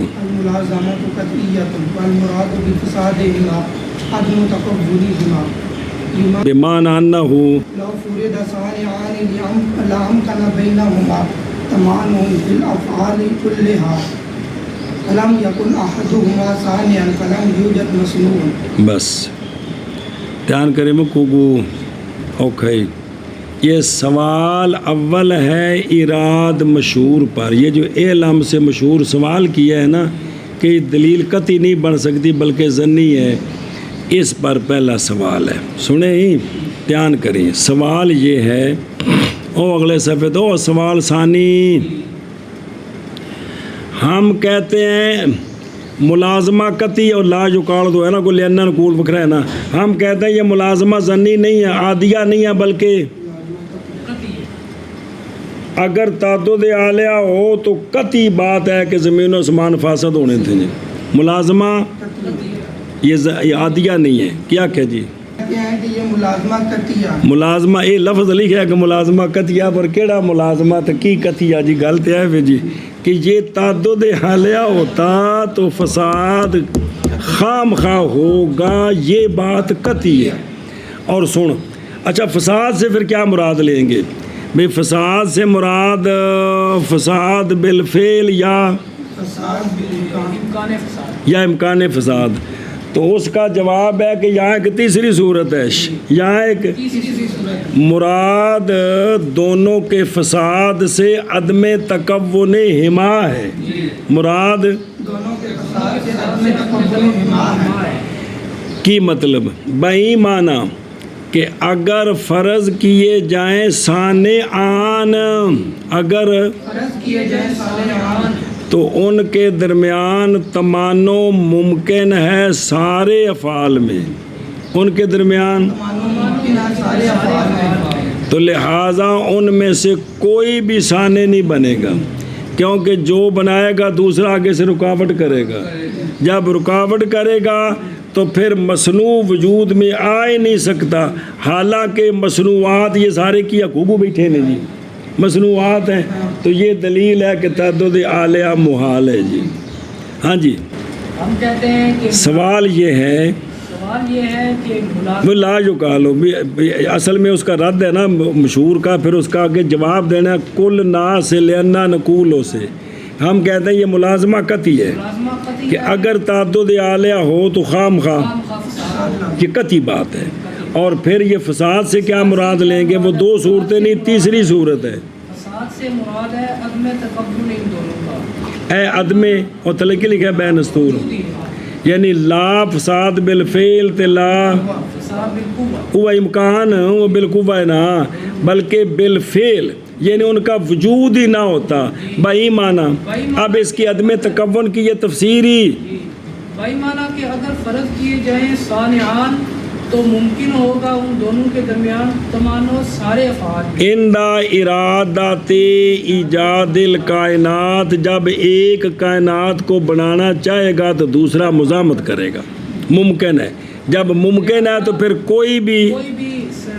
بمعنی انہو لو فرد صانعان لامکن بینہما تمانع فی الافعال کلها فلم یکن احدہما صانعا فلم یوجد مصنوع. بس دھیان کریں مکوگو اوکھائی. یہ سوال اول ہے اراد مشہور پر. یہ جو اعلم سے مشہور سوال کیا ہے نا کہ دلیل قطعی نہیں بن سکتی بلکہ ظنی ہے، اس پر پہلا سوال ہے، سنیں ہی دھیان کریں. سوال یہ ہے، او اگلے صفحے تو سوال ثانی. ہم کہتے ہیں ملازمہ قطعی اور لا یقال تو ہے نا، کوئی لینا نقول بکھرا ہے نا. ہم کہتے ہیں یہ ملازمہ ظنی نہیں ہے، عادیہ نہیں ہے، بلکہ اگر تعدد آلیہ ہو تو قطعی بات ہے کہ زمین و آسمان فاسد ہونے تھے. جی ملازمہ یہ عادیہ نہیں ہے. کیا کہ جی کہتے ہیں کہ یہ ملازمہ قطعیہ ملازمہ یہ لفظ لکھا ہے کہ ملازمہ قطعیہ، پر کیڑا ملازمہ تو کی قطعیہ جی؟ غلط ہے پھر جی کہ یہ تعدد حالیہ ہوتا تو فساد خام خواہ ہوگا، یہ بات قطعی ہے. اور سن اچھا فساد سے پھر کیا مراد لیں گے بھئی؟ فساد سے مراد فساد بالفعل یا فساد بالامکان امکان فساد. یا امکان فساد. تو اس کا جواب ہے کہ یہاں ایک تیسری صورت ہے، یہاں ایک تیسری صورت مراد دونوں کے فساد سے عدم تکون حما ہے. مراد دونوں کے فساد سے عدم تکون حما ہے. کی مطلب بئی معنی کہ اگر فرض کیے جائیں سانعان، اگر فرض کیے جائیں صالحان تو ان کے درمیان تمانو ممکن ہے سارے افعال میں، ان کے درمیان ممکن ہے سارے افعال میں. تو لہٰذا ان میں سے کوئی بھی ثانی نہیں بنے گا، کیونکہ جو بنائے گا دوسرا آگے سے رکاوٹ کرے گا. جب رکاوٹ کرے گا تو پھر مصنوع وجود میں آ ہی نہیں سکتا. حالانکہ مصنوعات یہ سارے کی حقوق بیٹھے نے جی، مصنوعات ہیں. تو یہ دلیل ہے کہ تعدد آلیہ محال ہے جی. ہاں جی ہم کہتے ہیں کہ سوال یہ ہے کہ وہ لا یقالو، اصل میں اس کا رد ہے نا مشہور کا، پھر اس کا آگے جواب دینا ہے کل نا سے لینا نقولوں سے. ہم کہتے ہیں یہ ملازمہ قطعی ہے ملازمہ قطعی کہ اگر تعدد آلیہ ہو تو خام خواہ فساد. یہ قطعی بات ہے. اور پھر یہ فساد سے کیا مراد لیں گے؟ وہ دو صورتیں نہیں، تیسری صورت ہے. فساد سے مراد ہے عدم تقبل ان دونوں کا. اے عدم اور تلقی لکھا ہے بین استور، یعنی لا فساد بالفعل تے لا فساد بالقوہ. وہ امکان وہ بالقوہ نا، بلکہ بالفعل یعنی ان کا وجود ہی نہ ہوتا. بئی معنی اب اس کی عدم تکون کی یہ تفسیری بھائی مانا کہ اگر فرض کیے جائیں صانعان تو ممکن ہوگا ان دونوں کے درمیان تمانو سارے افعال. اندہ ارادات ایجاد الکائنات، جب ایک کائنات کو بنانا چاہے گا تو دوسرا مزاحمت کرے گا. ممکن ہے، جب ممکن ہے تو پھر کوئی بھی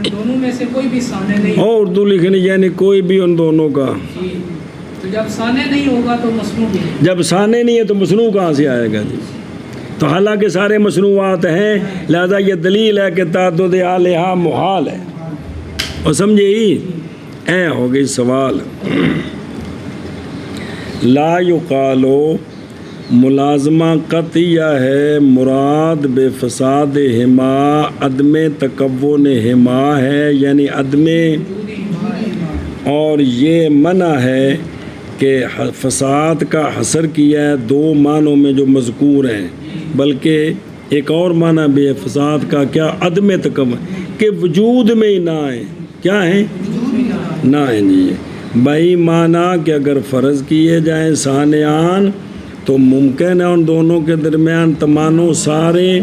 دونوں میں سے کوئی بھی سانے نہیں. اور اردو لکھنی یعنی کوئی بھی ان دونوں کا. تو جب سانے نہیں ہوگا تو مصنوع بھی نہیں. جب سانے نہیں ہے تو مصنوع کہاں سے آئے گا جی؟ تو حالانکہ سارے مصنوعات ہیں، لہذا یہ دلیل ہے کہ تعدد آلیہ محال ہے. اور سمجھے ہی اے ہو گئی سوال. لا یقالو ملازمہ قطعیہ ہے، مراد بے فساد حما عدم تکون حما ہے، یعنی عدم، اور یہ منع ہے کہ فساد کا حصر کیا ہے دو معنوں میں جو مذکور ہیں، بلکہ ایک اور معنی بھی ہے فساد کا، کیا عدم تکون کہ وجود میں ہی نہ آئیں. کیا ہیں؟ نہ آئیں جی. بھائی معنی کہ اگر فرض کیے جائیں ثانیان تو ممکن ہے ان دونوں کے درمیان تمانو سارے،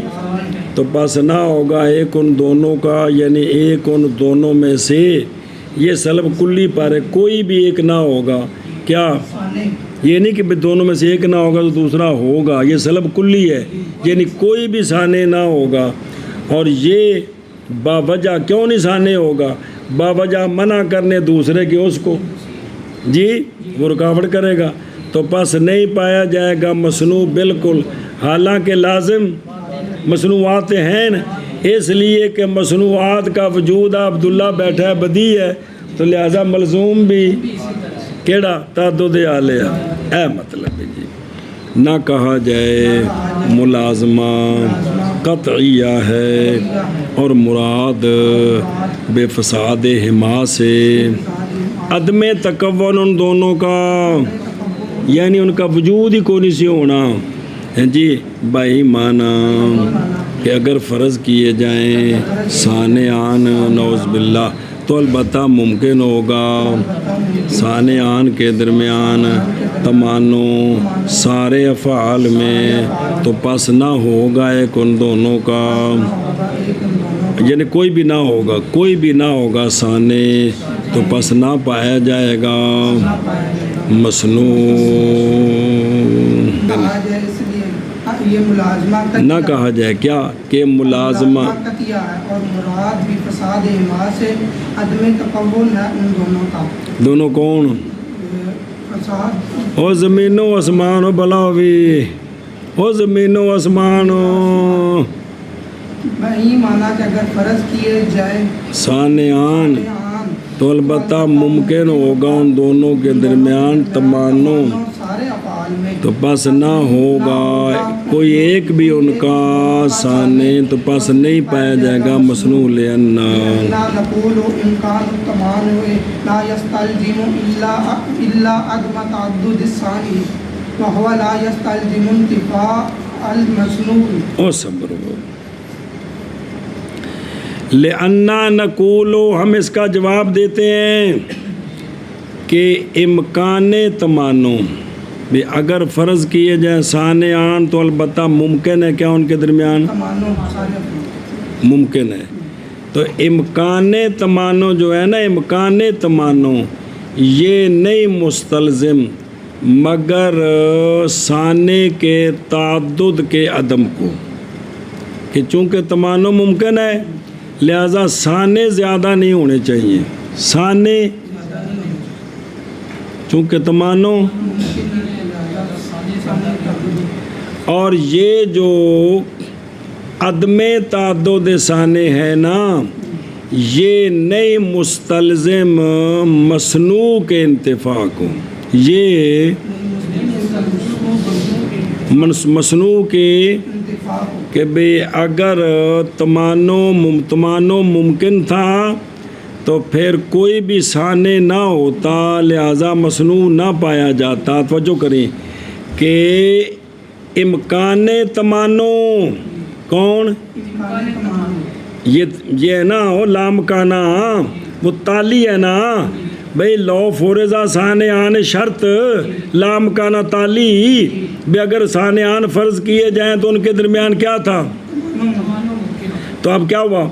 تو پس نہ ہوگا ایک ان دونوں کا، یعنی ایک ان دونوں میں سے. یہ سلب کلی پر ہے، کوئی بھی ایک نہ ہوگا. کیا یہ نہیں کہ دونوں میں سے ایک نہ ہوگا تو دوسرا ہوگا، یہ سلب کلی ہے، یعنی کوئی بھی ثانی نہ ہوگا. اور یہ باوجہ کیوں نہیں ثانی ہوگا؟ باوجہ منع کرنے دوسرے کے اس کو جی وہ رکاوٹ کرے گا، تو پس نہیں پایا جائے گا مصنوع بالکل. حالانکہ لازم مصنوعات ہیں، اس لیے کہ مصنوعات کا وجود عبداللہ بیٹھا ہے بدی ہے، تو لہذا ملزوم بھی کیڑا تعدد آلیہ. اے مطلب جی نہ کہا جائے ملازمہ قطعیہ ہے اور مراد بے فساد حما سے عدم تکون ان دونوں کا، یعنی ان کا وجود ہی کونی سی ہونا. ہیں جی بھائی مانا کہ اگر فرض کیے جائیں ثانیان نعوذ باللہ تو البتہ ممکن ہوگا ثانیان کے درمیان تمانو سارے افعال میں تو پس نہ ہوگا ایک ان دونوں کا، یعنی کوئی بھی نہ ہوگا ثانی تو پس نہ پایا جائے گا مصنوع، یہ ملازمہ نہ کہا جائے کیا کہ ملازمہ قطعیہ ہے اور مراد بھی فساد اما سے عدم تقبل ہے ان دونوں کا۔ دونوں کون؟ فساد او زمین و آسمان و بلاوی، او زمین و آسمان و بہی مانا کہ اگر فرض کیے جائے ثانیان تو البتہ ممکن ہوگا ان دونوں کے درمیان تمانو سارے افعال میں تو پس نہ ہوگا کوئی ایک بھی ان کا ثانی تو پس نہیں پایا جائے گا مصنوع لأنہ لا نقول امکان التمانع لا يستلزم الا عدم تعدد الثانی وهو لا يستلزم انتفاء المصنوع۔ او صبر ہو لأنہ نقولو، ہم اس کا جواب دیتے ہیں کہ امکان تمانو بھی اگر فرض کیے جائیں ثانیان تو البتہ ممکن ہے کیا ان کے درمیان تمانع سارے ممکن ہے، تو امکان تمانو جو ہے نا امکان تمانو یہ نہیں مستلزم مگر ثانی کے تعدد کے عدم کو، کہ چونکہ تمانو ممکن ہے لہذا ثانی زیادہ نہیں ہونے چاہیے، ثانی چونکہ تمانو، اور یہ جو عدم تعدد ثانی ہے نا یہ نئی مستلزم مصنوع کے انتفاع کو، یہ مصنوع کے کہ بھئی اگر تمانو ممکن تھا تو پھر کوئی بھی ثانی نہ ہوتا لہذا مصنوع نہ پایا جاتا۔ توجہ کریں کہ امکان تمانو کون یہ ہے نا وہ لامکانہ وہ تالی ہے نا بھئی لو فورزہ ثانیان شرط لامکانہ تالی بھی اگر ثانیان فرض کیے جائیں تو ان کے درمیان کیا تھا، تو اب کیا ہوا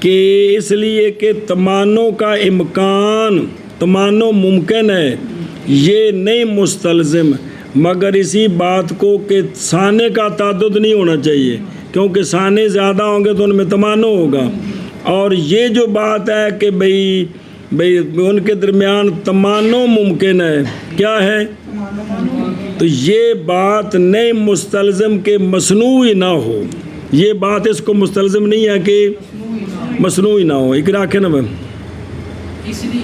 کہ اس لیے کہ تمانو کا امکان تمانو ممکن ہے یہ نہیں مستلزم مگر اسی بات کو کہ ثانی کا تعدد نہیں ہونا چاہیے کیونکہ ثانی زیادہ ہوں گے تو ان میں تمانو ہوگا، اور یہ جو بات ہے کہ بھئی ان کے درمیان تمانو ممکن ہے کیا ہے، تو یہ بات نہیں مستلزم کہ مصنوعی نہ ہو، یہ بات اس کو مستلزم نہیں ہے کہ مصنوعی نہ ہو۔ اقرا کے نا اس لیے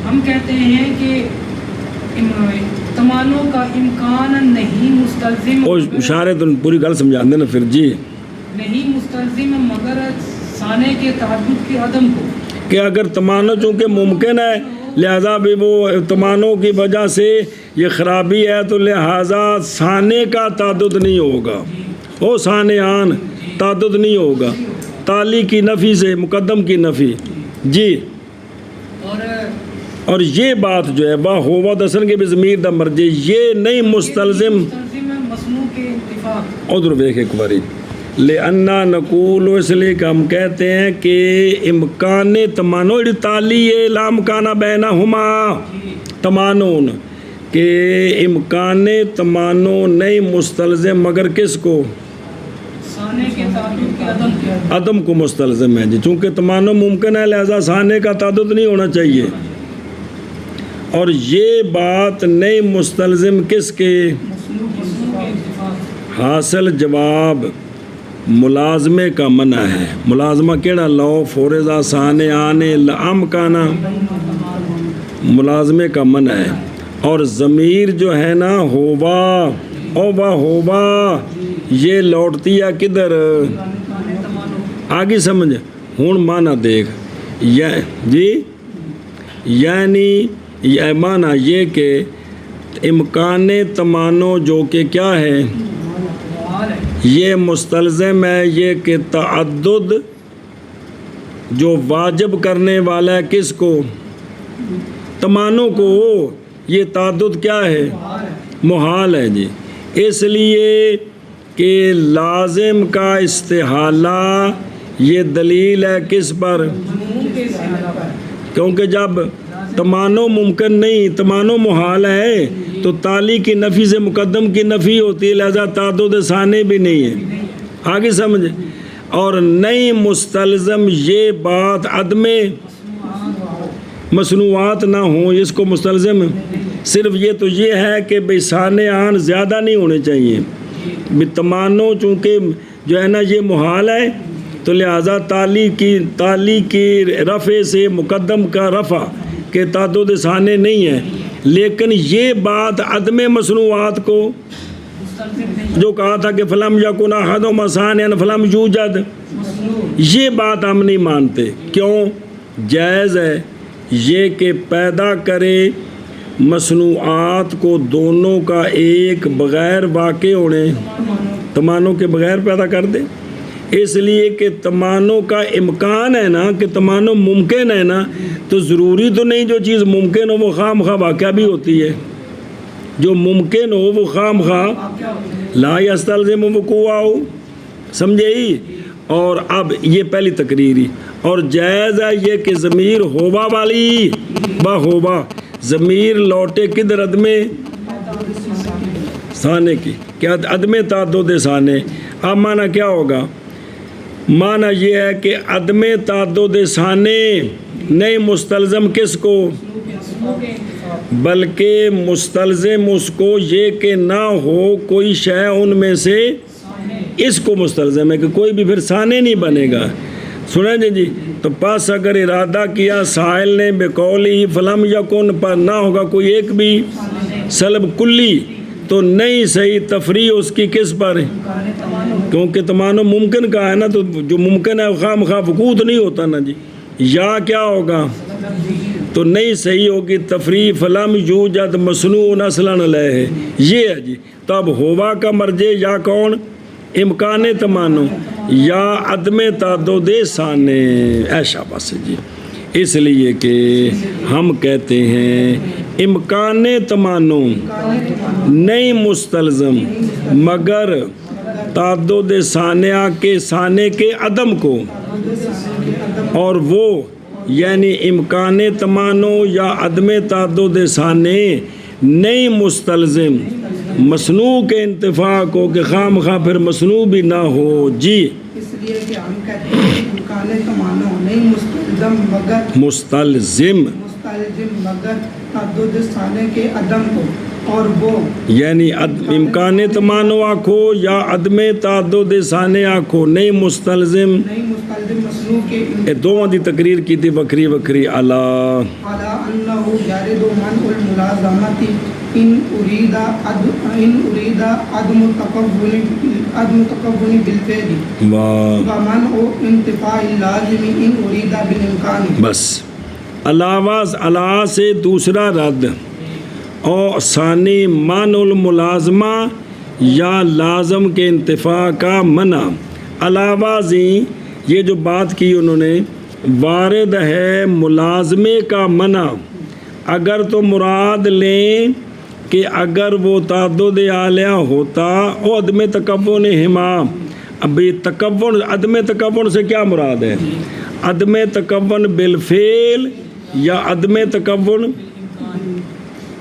ہم کہتے ہیں کہ تمانو کا امکان نہیں مستلزم، اور اشارے تو پوری گل سمجھا دیں نا پھر جی، نہیں مستلزم مگر ثانی کے تعدد کے عدم کو، کہ اگر تمانو چونکہ ممکن ہے لہذا بھی وہ تمانو کی وجہ سے یہ خرابی ہے تو لہذا ثانی کا تعدد نہیں ہوگا، وہ ثانیان تعدد نہیں ہوگا، تالی کی نفی سے مقدم کی نفی جی، اور یہ بات جو ہے وہ ہوا دسن کے بھی ضمیر دا مرجع یہ نہیں مستلزم مصنوع کے اتفاق ادھر دیکھ ایک باری لأننا نقول، اس لیے کہ ہم کہتے ہیں کہ امکان تمانو تالی لامکانہ بینہما تمانون کہ امکان تمانو نہیں مستلزم مگر کس کو، ثانی کے تعدد کے عدم کے عدم کو مستلزم ہے جی، چونکہ تمانو ممکن ہے لہذا ثانی کا تعدد نہیں ہونا چاہیے، اور یہ بات نہیں مستلزم کس کے، حاصل جواب ملازمے کا منع ہے، ملازمہ کیڑا لو فورزہ ثانیان لامکانہ ملازمے کا منع ہے، اور ضمیر جو ہے نا ہوا ہووا یہ لوٹتی ہے کدھر آگے سمجھ ہون معنی دیکھ جی، یعنی یہ معنی یہ کہ امکان تمانو جو کہ کیا ہے یہ مستلزم ہے یہ کہ تعدد جو واجب کرنے والا ہے کس کو؟ تمانوں کو. یہ تعدد کیا ہے؟ محال ہے جی. اس لیے کہ لازم کا استحالہ یہ دلیل ہے کس پر؟ کیونکہ جب تمانو ممکن نہیں، تمانو محال ہے تو تالی کی نفی سے مقدم کی نفی ہوتی ہے، لہذا تعدد ثانی بھی نہیں ہے. آگے سمجھے. اور نہیں مستلزم یہ بات عدم مصنوعات نہ ہوں، اس کو مستلزم صرف یہ تو یہ ہے کہ بھئی ثانیان زیادہ نہیں ہونے چاہیے. تمانو چونکہ جو ہے نا یہ محال ہے تو لہٰذا تالی کی رفع سے مقدم کا رفع کہ تعدد ثانی نہیں ہے. لیکن یہ بات عدم مصنوعات کو جو کہا تھا کہ فلم یکن احدہما ثانیا فلم یوجد، یہ بات ہم نہیں مانتے. کیوں؟ جائز ہے یہ کہ پیدا کرے مصنوعات کو دونوں کا ایک بغیر واقع ہونے، تمانوں کے بغیر پیدا کر دے. اس لیے کہ تمانوں کا امکان ہے نا، کہ تمانوں ممکن ہے نا، تو ضروری تو نہیں جو چیز ممکن ہو وہ خواہ مخواہ واقعہ بھی ہوتی ہے. جو ممکن ہو وہ خواہ مخواہ لا یستلزم وقوعہ. سمجھے ہی. اور اب یہ پہلی تقریری. اور جائز ہے یہ کہ ضمیر ہوبا والی با ہوبا ضمیر لوٹے کدھر؟ عدم ثانی کی. کیا عدم تعدد ثانی. اب معنی کیا ہوگا؟ معنی یہ ہے کہ عدم تعدد ثانی نہیں مستلزم کس کو؟ بلکہ مستلزم اس کو یہ کہ نہ ہو کوئی شے ان میں سے، اس کو مستلزم ہے کہ کوئی بھی پھر ثانی نہیں بنے گا. سنیں جی. تو پس اگر ارادہ کیا سائل نے بقولی فلم یکن پر نہ ہوگا کوئی ایک بھی سلب کلی تو نہیں صحیح تفریح اس کی کس پر ہے؟ کیونکہ تمانو ممکن کا ہے نا، تو جو ممکن ہے خواہ مخواہ وقوع نہیں ہوتا نا جی. یا کیا ہوگا؟ تو نہیں صحیح ہوگی تفریح فلم یوجد مصنوع اصلاً علیہ. یہ ہے جی. تو اب ہوا کا مرجع یا کون؟ امکان تمانو یا عدم تعدد ثانی. ایسا بس جی. اس لیے کہ ہم کہتے ہیں امکان تمانو نہیں مستلزم مگر تعدد ثانیہ کے ثانی کے عدم کو، اور وہ یعنی امکان تمانو یا عدم تعدد ثانی نہیں مستلزم مصنوع کے انتفاع کو کہ خواہ مخواہ پھر مصنوع بھی نہ ہو. جی. اس لیے کہ ہم کہتے ہیں امکان تمانو نہیں مستلزم مگر تعدد ثانی کے عدم کو، اور وہ یعنی امکان تمانو آکھو یا عدم تعدد ثانی آکھو نہیں مستلزم مصنوع کے دونوں دی تقریر کی تھی وکری وکری. اعلیٰ انہ یارد منع الملازمت ان ارید عدم تقبل بالفعل ومنع انتفاع اللازم ان ارید بالامکان. بس علاوہ سے دوسرا رد اور ثانی منع الملازمہ یا لازم کے انتفاع کا منع. علاوہ یہ جو بات کی انہوں نے وارد ہے ملازمے کا منع. اگر تو مراد لیں کہ اگر وہ تعدد عالیہ ہوتا او عدم تکون ہما. اب تکون عدم تکون سے کیا مراد ہے؟ عدم تکون بالفعل یا عدم تکون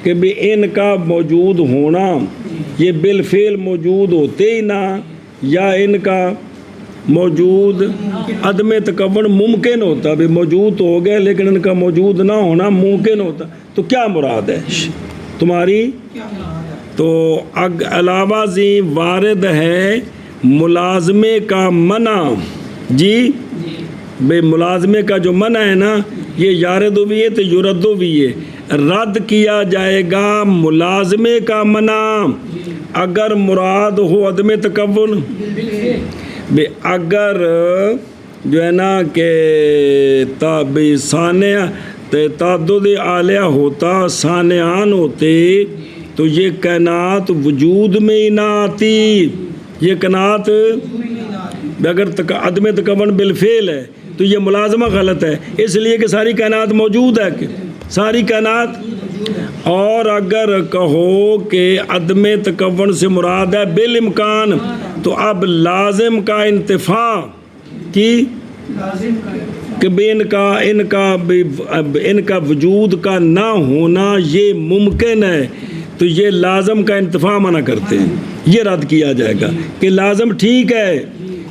کہ بھی ان کا موجود ہونا یہ بالفعل موجود ہوتے ہی نہ، یا ان کا موجود عدم تکون ممکن ہوتا، بھی موجود تو ہو گئے لیکن ان کا موجود نہ ہونا ممکن ہوتا. تو کیا مراد ہے تمہاری؟ تو علاوہ وارد ہے ملازمے کا منع. جی بے ملازمے کا جو منع ہے نا یہ یارد بھی ہے تو یرد بھی ہے. رد کیا جائے گا ملازمے کا منع اگر مراد ہو عدم تکون. بے اگر جو ہے نا کہ ثانیہ تعدد عالیہ ہوتا، ثانیان ہوتے تو یہ کائنات وجود میں ہی نہ آتی. یہ قناعت اگر عدم تکون بالفعل ہے تو یہ ملازمہ غلط ہے، اس لیے کہ ساری کائنات موجود ہے، کہ ساری کائنات. اور اگر کہو کہ عدم تکون سے مراد ہے بالامکان تو اب لازم کا انتفاع کی کہ ان کا وجود کا نہ ہونا یہ ممکن ہے، تو یہ لازم کا انتفاع منع کرتے ہیں. یہ رد کیا جائے گا کہ لازم ٹھیک ہے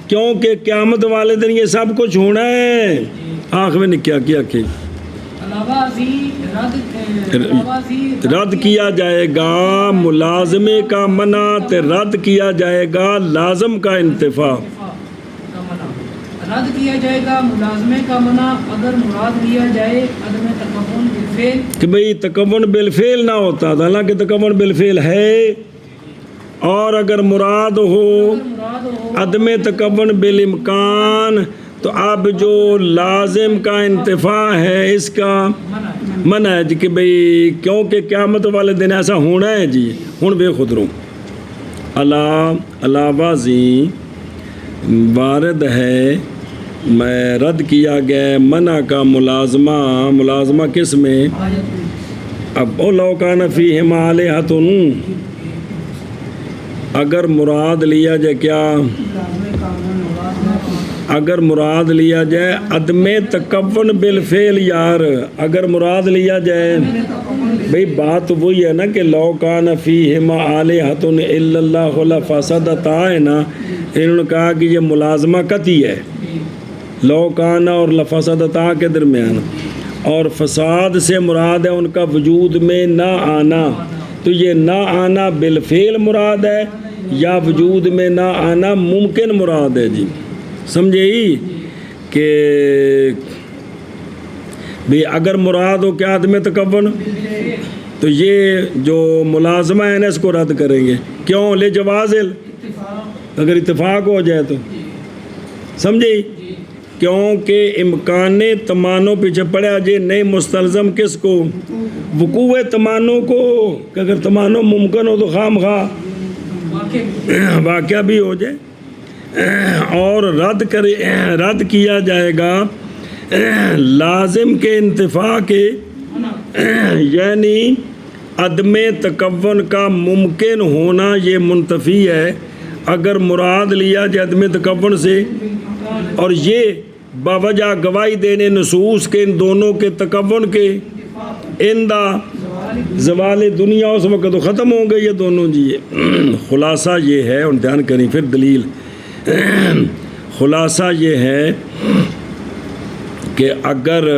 کیونکہ قیامت والے دن یہ سب کچھ ہونا ہے. آنکھ میں نے کیا کہ رد کیا جائے گا ملازمے کا منع، تے رد کیا جائے گا لازم کا انتفاع. رد کیا جائے گا ملازمے کا منع اگر مراد لیا جائے عدم تکون بالفعل، کہ بھئی تکون بالفعل نہ ہوتا تھا، حالانکہ تکون بالفعل ہے. اور اگر مراد ہو عدم تکون بالامکان تو اب جو لازم کا انتفاع ہے اس کا منع ہے جی، کہ بھئی کیونکہ قیامت والے دن ایسا ہونا ہے جی. ہن بے خود رو علاوہ زی وارد ہے میں رد کیا گیا منع کا ملازمہ کس میں؟ اب لو کان فیہما آلہۃ، اگر مراد لیا جائے کیا؟ اگر مراد لیا جائے عدم تکون بالفعل. یار اگر مراد لیا جائے بھئی بات وہی ہے نا کہ لو کان فیہما آلہۃ الا اللہ لفسدتا ہے نا. انہوں نے کہا کہ یہ ملازمہ قطعی ہے لو کان اور لفسدتا کے درمیان، اور فساد سے مراد ہے ان کا وجود میں نہ آنا. تو یہ نہ آنا بالفعل مراد ہے یا وجود میں نہ آنا ممکن مراد ہے جی. سمجھے ہی کہ بھی اگر مراد ہو کیا عدم تکون تو یہ جو ملازمہ ہے نا اس کو رد کریں گے. کیوں؟ لے جوازل، اگر اتفاق ہو جائے تو. سمجھے؟ کیونکہ امکان تمانوں پیچھے پڑا جی نہیں مستلزم کس کو؟ وقوع تمانوں کو، کہ اگر تمانوں ممکن ہو تو خام خواہ واقعہ بھی ہو جائے. اور رد کیا جائے گا لازم کے انتفاع کے، یعنی عدم تکون کا ممکن ہونا یہ منتفی ہے اگر مراد لیا جائے عدم تکون سے. اور یہ باوجہ گواہی دینے نصوص کے ان دونوں کے تکون کے اندہ زوال دنیا اس وقت تو ختم ہو گئے یہ دونوں جی. خلاصہ یہ ہے، اور دھیان کریں پھر دلیل. خلاصہ یہ ہے کہ اگر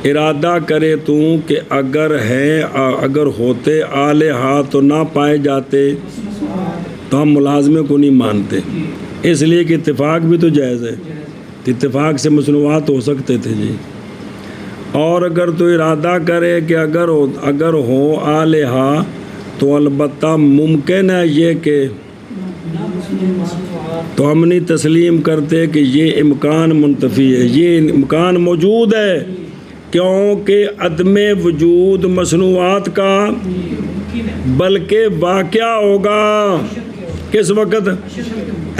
ارادہ کرے تو کہ اگر ہوتے آلہہ تو نہ پائے جاتے تو ہم ملازمے کو نہیں مانتے، اس لیے کہ اتفاق بھی تو جائز ہے، اتفاق سے مصنوعات ہو سکتے تھے جی. اور اگر تو ارادہ کرے کہ اگر ہو آلہہ تو البتہ ممکن ہے یہ کہ تو ہم نہیں تسلیم کرتے کہ یہ امکان منتفی ہے. یہ امکان موجود ہے کیونکہ عدم وجود مصنوعات کا بلکہ واقعہ ہوگا کس وقت؟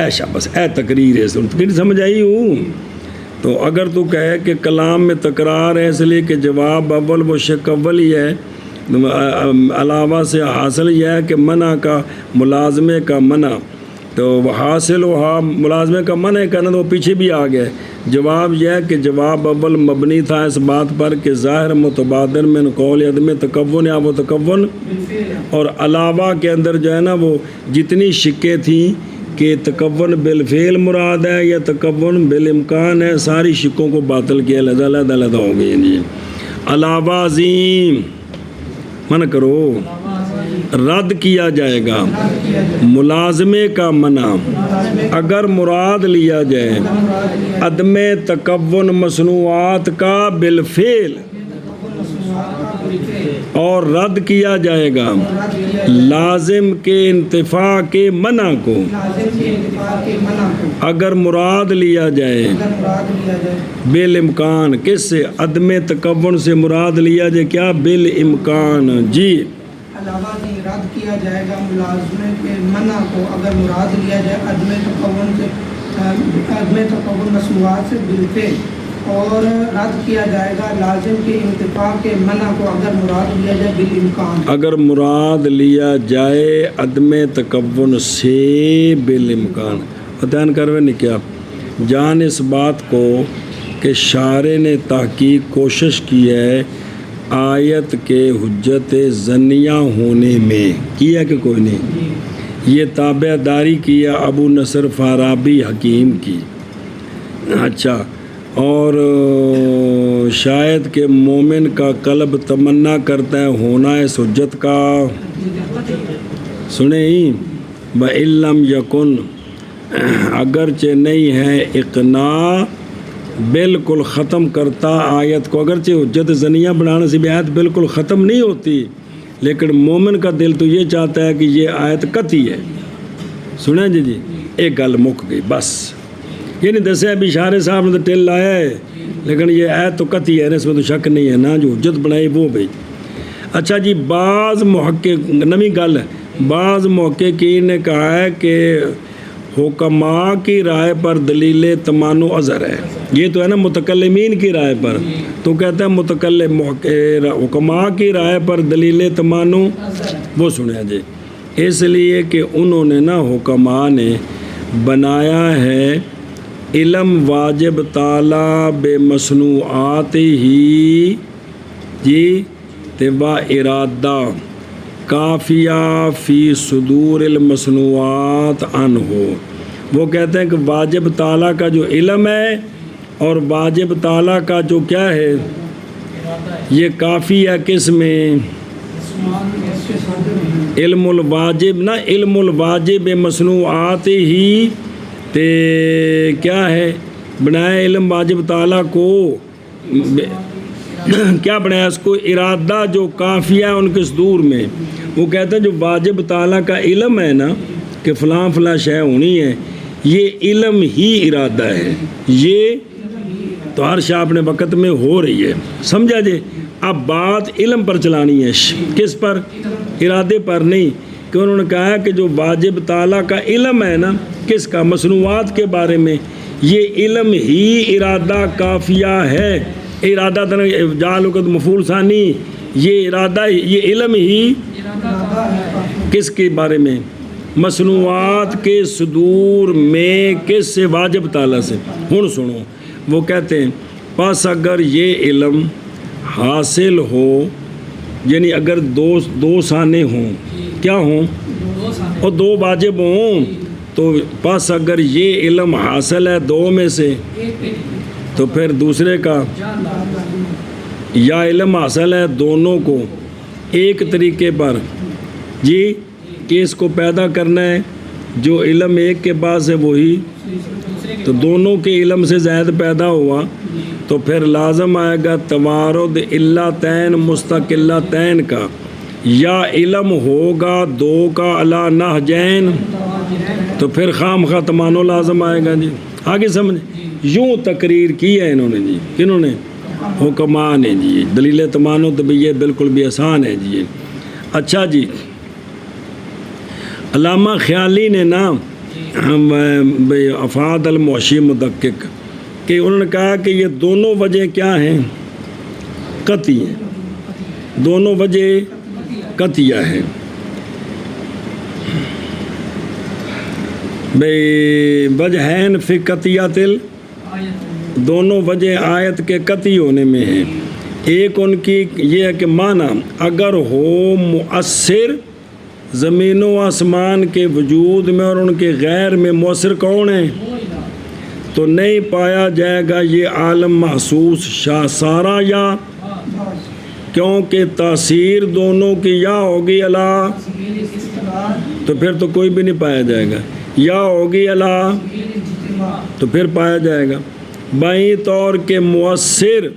ایشا بس تقریر ہے، سمجھ آئی ہوں. تو اگر تو کہے کہ کلام میں تکرار ہے اس لیے کہ جواب اول وہ شک اول ہی ہے، علاوہ سے حاصل یہ ہے کہ منع کا ملازمے کا منع، تو حاصل ہوا ملازمے کا منع کرنا تو وہ پیچھے بھی آ گئے. جواب یہ ہے کہ جواب اول مبنی تھا اس بات پر کہ ظاہر متبادر من قول عدم تکون یا وہ تکون، اور علاوہ کے اندر جو ہے نا وہ جتنی شکیں تھیں کہ تکون بالفعل مراد ہے یا تکون بالامکان ہے، ساری شکوں کو باطل کیا، علیحدہ ہو گئی جی. علاوہ عظیم منع کرو، رد کیا جائے گا ملازمے کا منع اگر مراد لیا جائے عدم تکون مصنوعات کا بالفعل، اور رد کیا جائے گا لازم کے انتفاع کے منع کو اگر مراد لیا جائے بالامکان. کس سے؟ عدم تکون سے مراد لیا جائے کیا؟ بالامکان جی. علاوہ رد کیا جائے گا ملازمے کے منع کو اگر مراد لیا جائے عدم تکون مصنوعات سے بالفعل، اور رد کیا جائے گا لازم کے انتفاع کے منع کو اگر مراد لیا جائے بالامکان۔ اگر مراد لیا جائے عدم تکون سے بالامکان، بیان کروے نہیں کیا جان اس بات کو کہ شارع نے تحقیق کوشش کی ہے آیت کے حجت ظنیہ ہونے میں، کیا کہ کوئی نہیں، یہ تابع داری کیا ابو نصر فارابی حکیم کی، اچھا، اور شاید کہ مومن کا قلب تمنا کرتا ہے ہونا اس حجت کا، سنیں بَإِلَّمْ یکن، اگرچہ نہیں ہے اقناع بالکل ختم کرتا آیت کو، اگرچہ حجت ظنیہ بنانے سے بھی آیت بالکل ختم نہیں ہوتی، لیکن مومن کا دل تو یہ چاہتا ہے کہ یہ آیت قطعی ہے، سنیں جی ایک گل مک گئی بس، یہ نہیں دسے ابھی شارع صاحب نے تو ٹل لایا ہے لیکن یہ آیت تو قطعی ہے، اس میں تو شک نہیں ہے نا، جو حجت بنائی وہ بھائی۔ اچھا جی، بعض محقق نمی گل ہے، بعض محققین نے کہا ہے کہ حکماء کی رائے پر دلیل تمان و عذر ہے، یہ تو ہے نا متکلمین کی رائے پر، تو کہتا ہے حکماء کی رائے پر دلیل تمان و وہ سنیا جی، اس لیے کہ انہوں نے نا حکماء نے بنایا ہے علم واجب تعالی بے مصنوعات ہی جی تبا ارادہ کافیہ فی صدور المصنوعات عنہ، وہ کہتے ہیں کہ واجب تعالیٰ کا جو علم ہے اور واجب تعالیٰ کا جو کیا ہے یہ کافی ہے کس میں، علم الواجب نہ علم الواجب مصنوعات ہی تے کیا ہے بنایا علم واجب تعالیٰ کو کیا بنایا اس کو ارادہ جو کافیہ ہے ان کے صدور میں، وہ کہتے ہیں جو واجب تعالیٰ کا علم ہے نا کہ فلاں فلاں شے ہونی ہے، یہ علم ہی ارادہ ہے، یہ تو ہر شے اپنے وقت میں ہو رہی ہے، سمجھا جی۔ اب بات علم پر چلانی ہے، کس پر، ارادے پر نہیں، کہ انہوں نے کہا کہ جو واجب تعالیٰ کا علم ہے نا کس کا، مصنوعات کے بارے میں، یہ علم ہی ارادہ کافیہ ہے، ارادہ جعلقت مفعول ثانی، یہ ارادہ یہ علم ہی کس کے بارے میں، مصنوعات کے صدور میں، کس سے، واجب تعالیٰ سے۔ ہن سنو، وہ کہتے ہیں پس اگر یہ علم حاصل ہو، یعنی اگر دو سانے ہوں، کیا ہوں، اور دو واجب ہوں، تو پس اگر یہ علم حاصل ہے دو میں سے تو پھر دوسرے کا، یا علم حاصل ہے دونوں کو ایک طریقے پر جی کہ اس کو پیدا کرنا ہے، جو علم ایک کے پاس ہے وہی، تو دونوں کے علم سے زائد پیدا ہوا تو پھر لازم آئے گا توارد علتین مستقلتین کا، یا علم ہوگا دو کا علی نہجین، تو پھر خام خواہ تمانو لازم آئے گا جی، آگے سمجھ، یوں تقریر کی ہے انہوں نے جی، کنہوں نے، حکماء نے جی، دلیل تمانو تو بھی یہ بالکل بھی آسان ہے جی۔ اچھا جی، علامہ خیالی نے نا افاد المعشی مدقق کہ انہوں نے کہا کہ یہ دونوں وجہ کیا ہیں، قطعی ہیں، دونوں وجہ قطعیہ ہیں، وجہین فی قطعیت دونوں وجہ آیت کے قطعی ہونے میں ہیں، ایک ان کی یہ ہے کہ معنی اگر ہو مؤثر زمین و آسمان کے وجود میں اور ان کے غیر میں مؤثر کون ہے، تو نہیں پایا جائے گا یہ عالم محسوس سارا، یا کیونکہ تاثیر دونوں کی یا ہوگی اللہ، تو پھر تو کوئی بھی نہیں پایا جائے گا، یا ہوگی اللہ تو پھر پایا جائے گا، بائیں طور کے مؤثر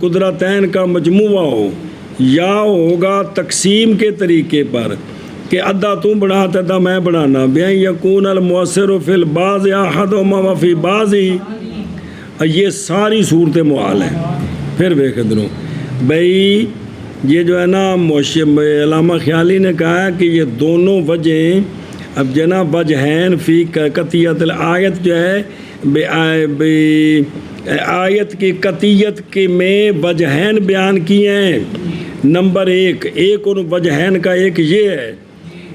قدرتین کا مجموعہ ہو، یا ہوگا تقسیم کے طریقے پر کہ ادھا تو بڑھاتا تھا میں بڑھانا، بین یکون المؤثر فی البعض احدہما فی بعض، یہ ساری صورت محال ہیں۔ پھر دیکھ دروں بھئی یہ جو ہے نا علامہ خیالی نے کہا ہے کہ یہ دونوں وجہیں اب جناب وجہین فی قطعیت الآیت جو ہے آیت کی قطعیت کے میں وجہین بیان کیے ہیں. نمبر ایک ان وجہین کا ایک یہ ہے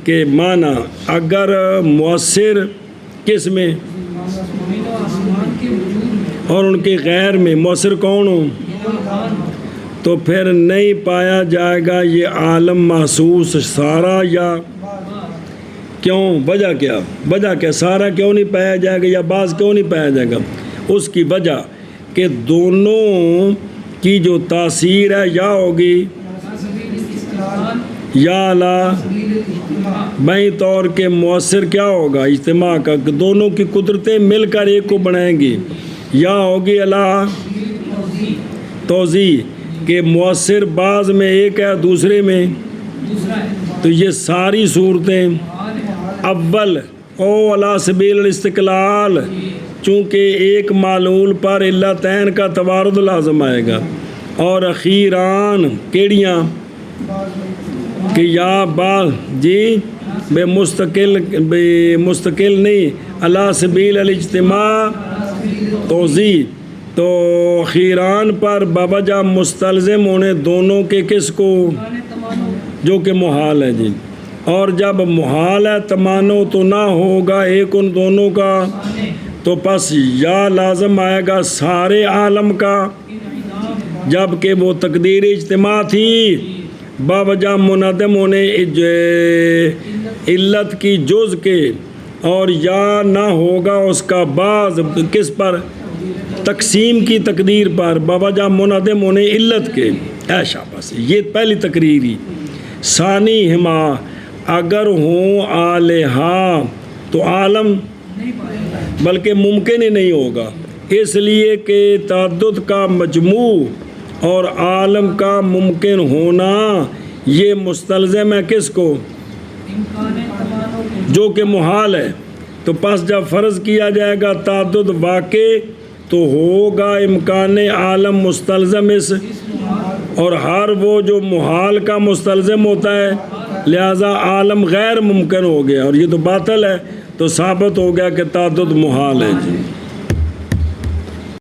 کہ معنی اگر مؤثر کس میں اور ان کے غیر میں مؤثر کون ہو تو پھر نہیں پایا جائے گا یہ عالم محسوس سارا یا کیوں وجہ کیا سارا کیوں نہیں پایا جائے گا یا بعض کیوں نہیں پایا جائے گا. اس کی وجہ کہ دونوں کی جو تاثیر ہے یا ہوگی یا لا بئی طور کے مؤثر کیا ہوگا اجتماع کا دونوں کی قدرتیں مل کر ایک کو بنائیں گی یا ہوگی اللہ توضیح کہ مؤثر بعض میں ایک ہے دوسرے میں. تو یہ ساری صورتیں اول او علی سبیل الاستقلال چونکہ ایک معلول پر علتین کا توارد لازم آئے گا اور اخیران کیڑیاں کہ یا بعض جی بے مستقل نہیں علی سبیل الاجتماع توضیح تو اخیران پر بوجہ مستلزم ہونے دونوں کے کس کو جو کہ محال ہے جی. اور جب محال ہے تمانو تو نہ ہوگا ایک ان دونوں کا تو پس یا لازم آئے گا سارے عالم کا جب کہ وہ تقدیر اجتماع تھی باوجہ منعدم ہونے علت کی جز کے اور یا نہ ہوگا اس کا بعض کس پر تقسیم کی تقدیر پر باوجہ منعدم ہونے علت کے. ایشا بس یہ پہلی تقریری. ثانی ہما اگر ہوں آلہا تو عالم بلکہ ممکن ہی نہیں ہوگا اس لیے کہ تعدد کا مجموع اور عالم کا ممکن ہونا یہ مستلزم ہے کس کو جو کہ محال ہے. تو پس جب فرض کیا جائے گا تعدد واقع تو ہوگا امکان عالم مستلزم اس اور ہر وہ جو محال کا مستلزم ہوتا ہے لہذا عالم غیر ممکن ہو گیا اور یہ تو باطل ہے تو ثابت ہو گیا کہ تعدد محال ہے جی.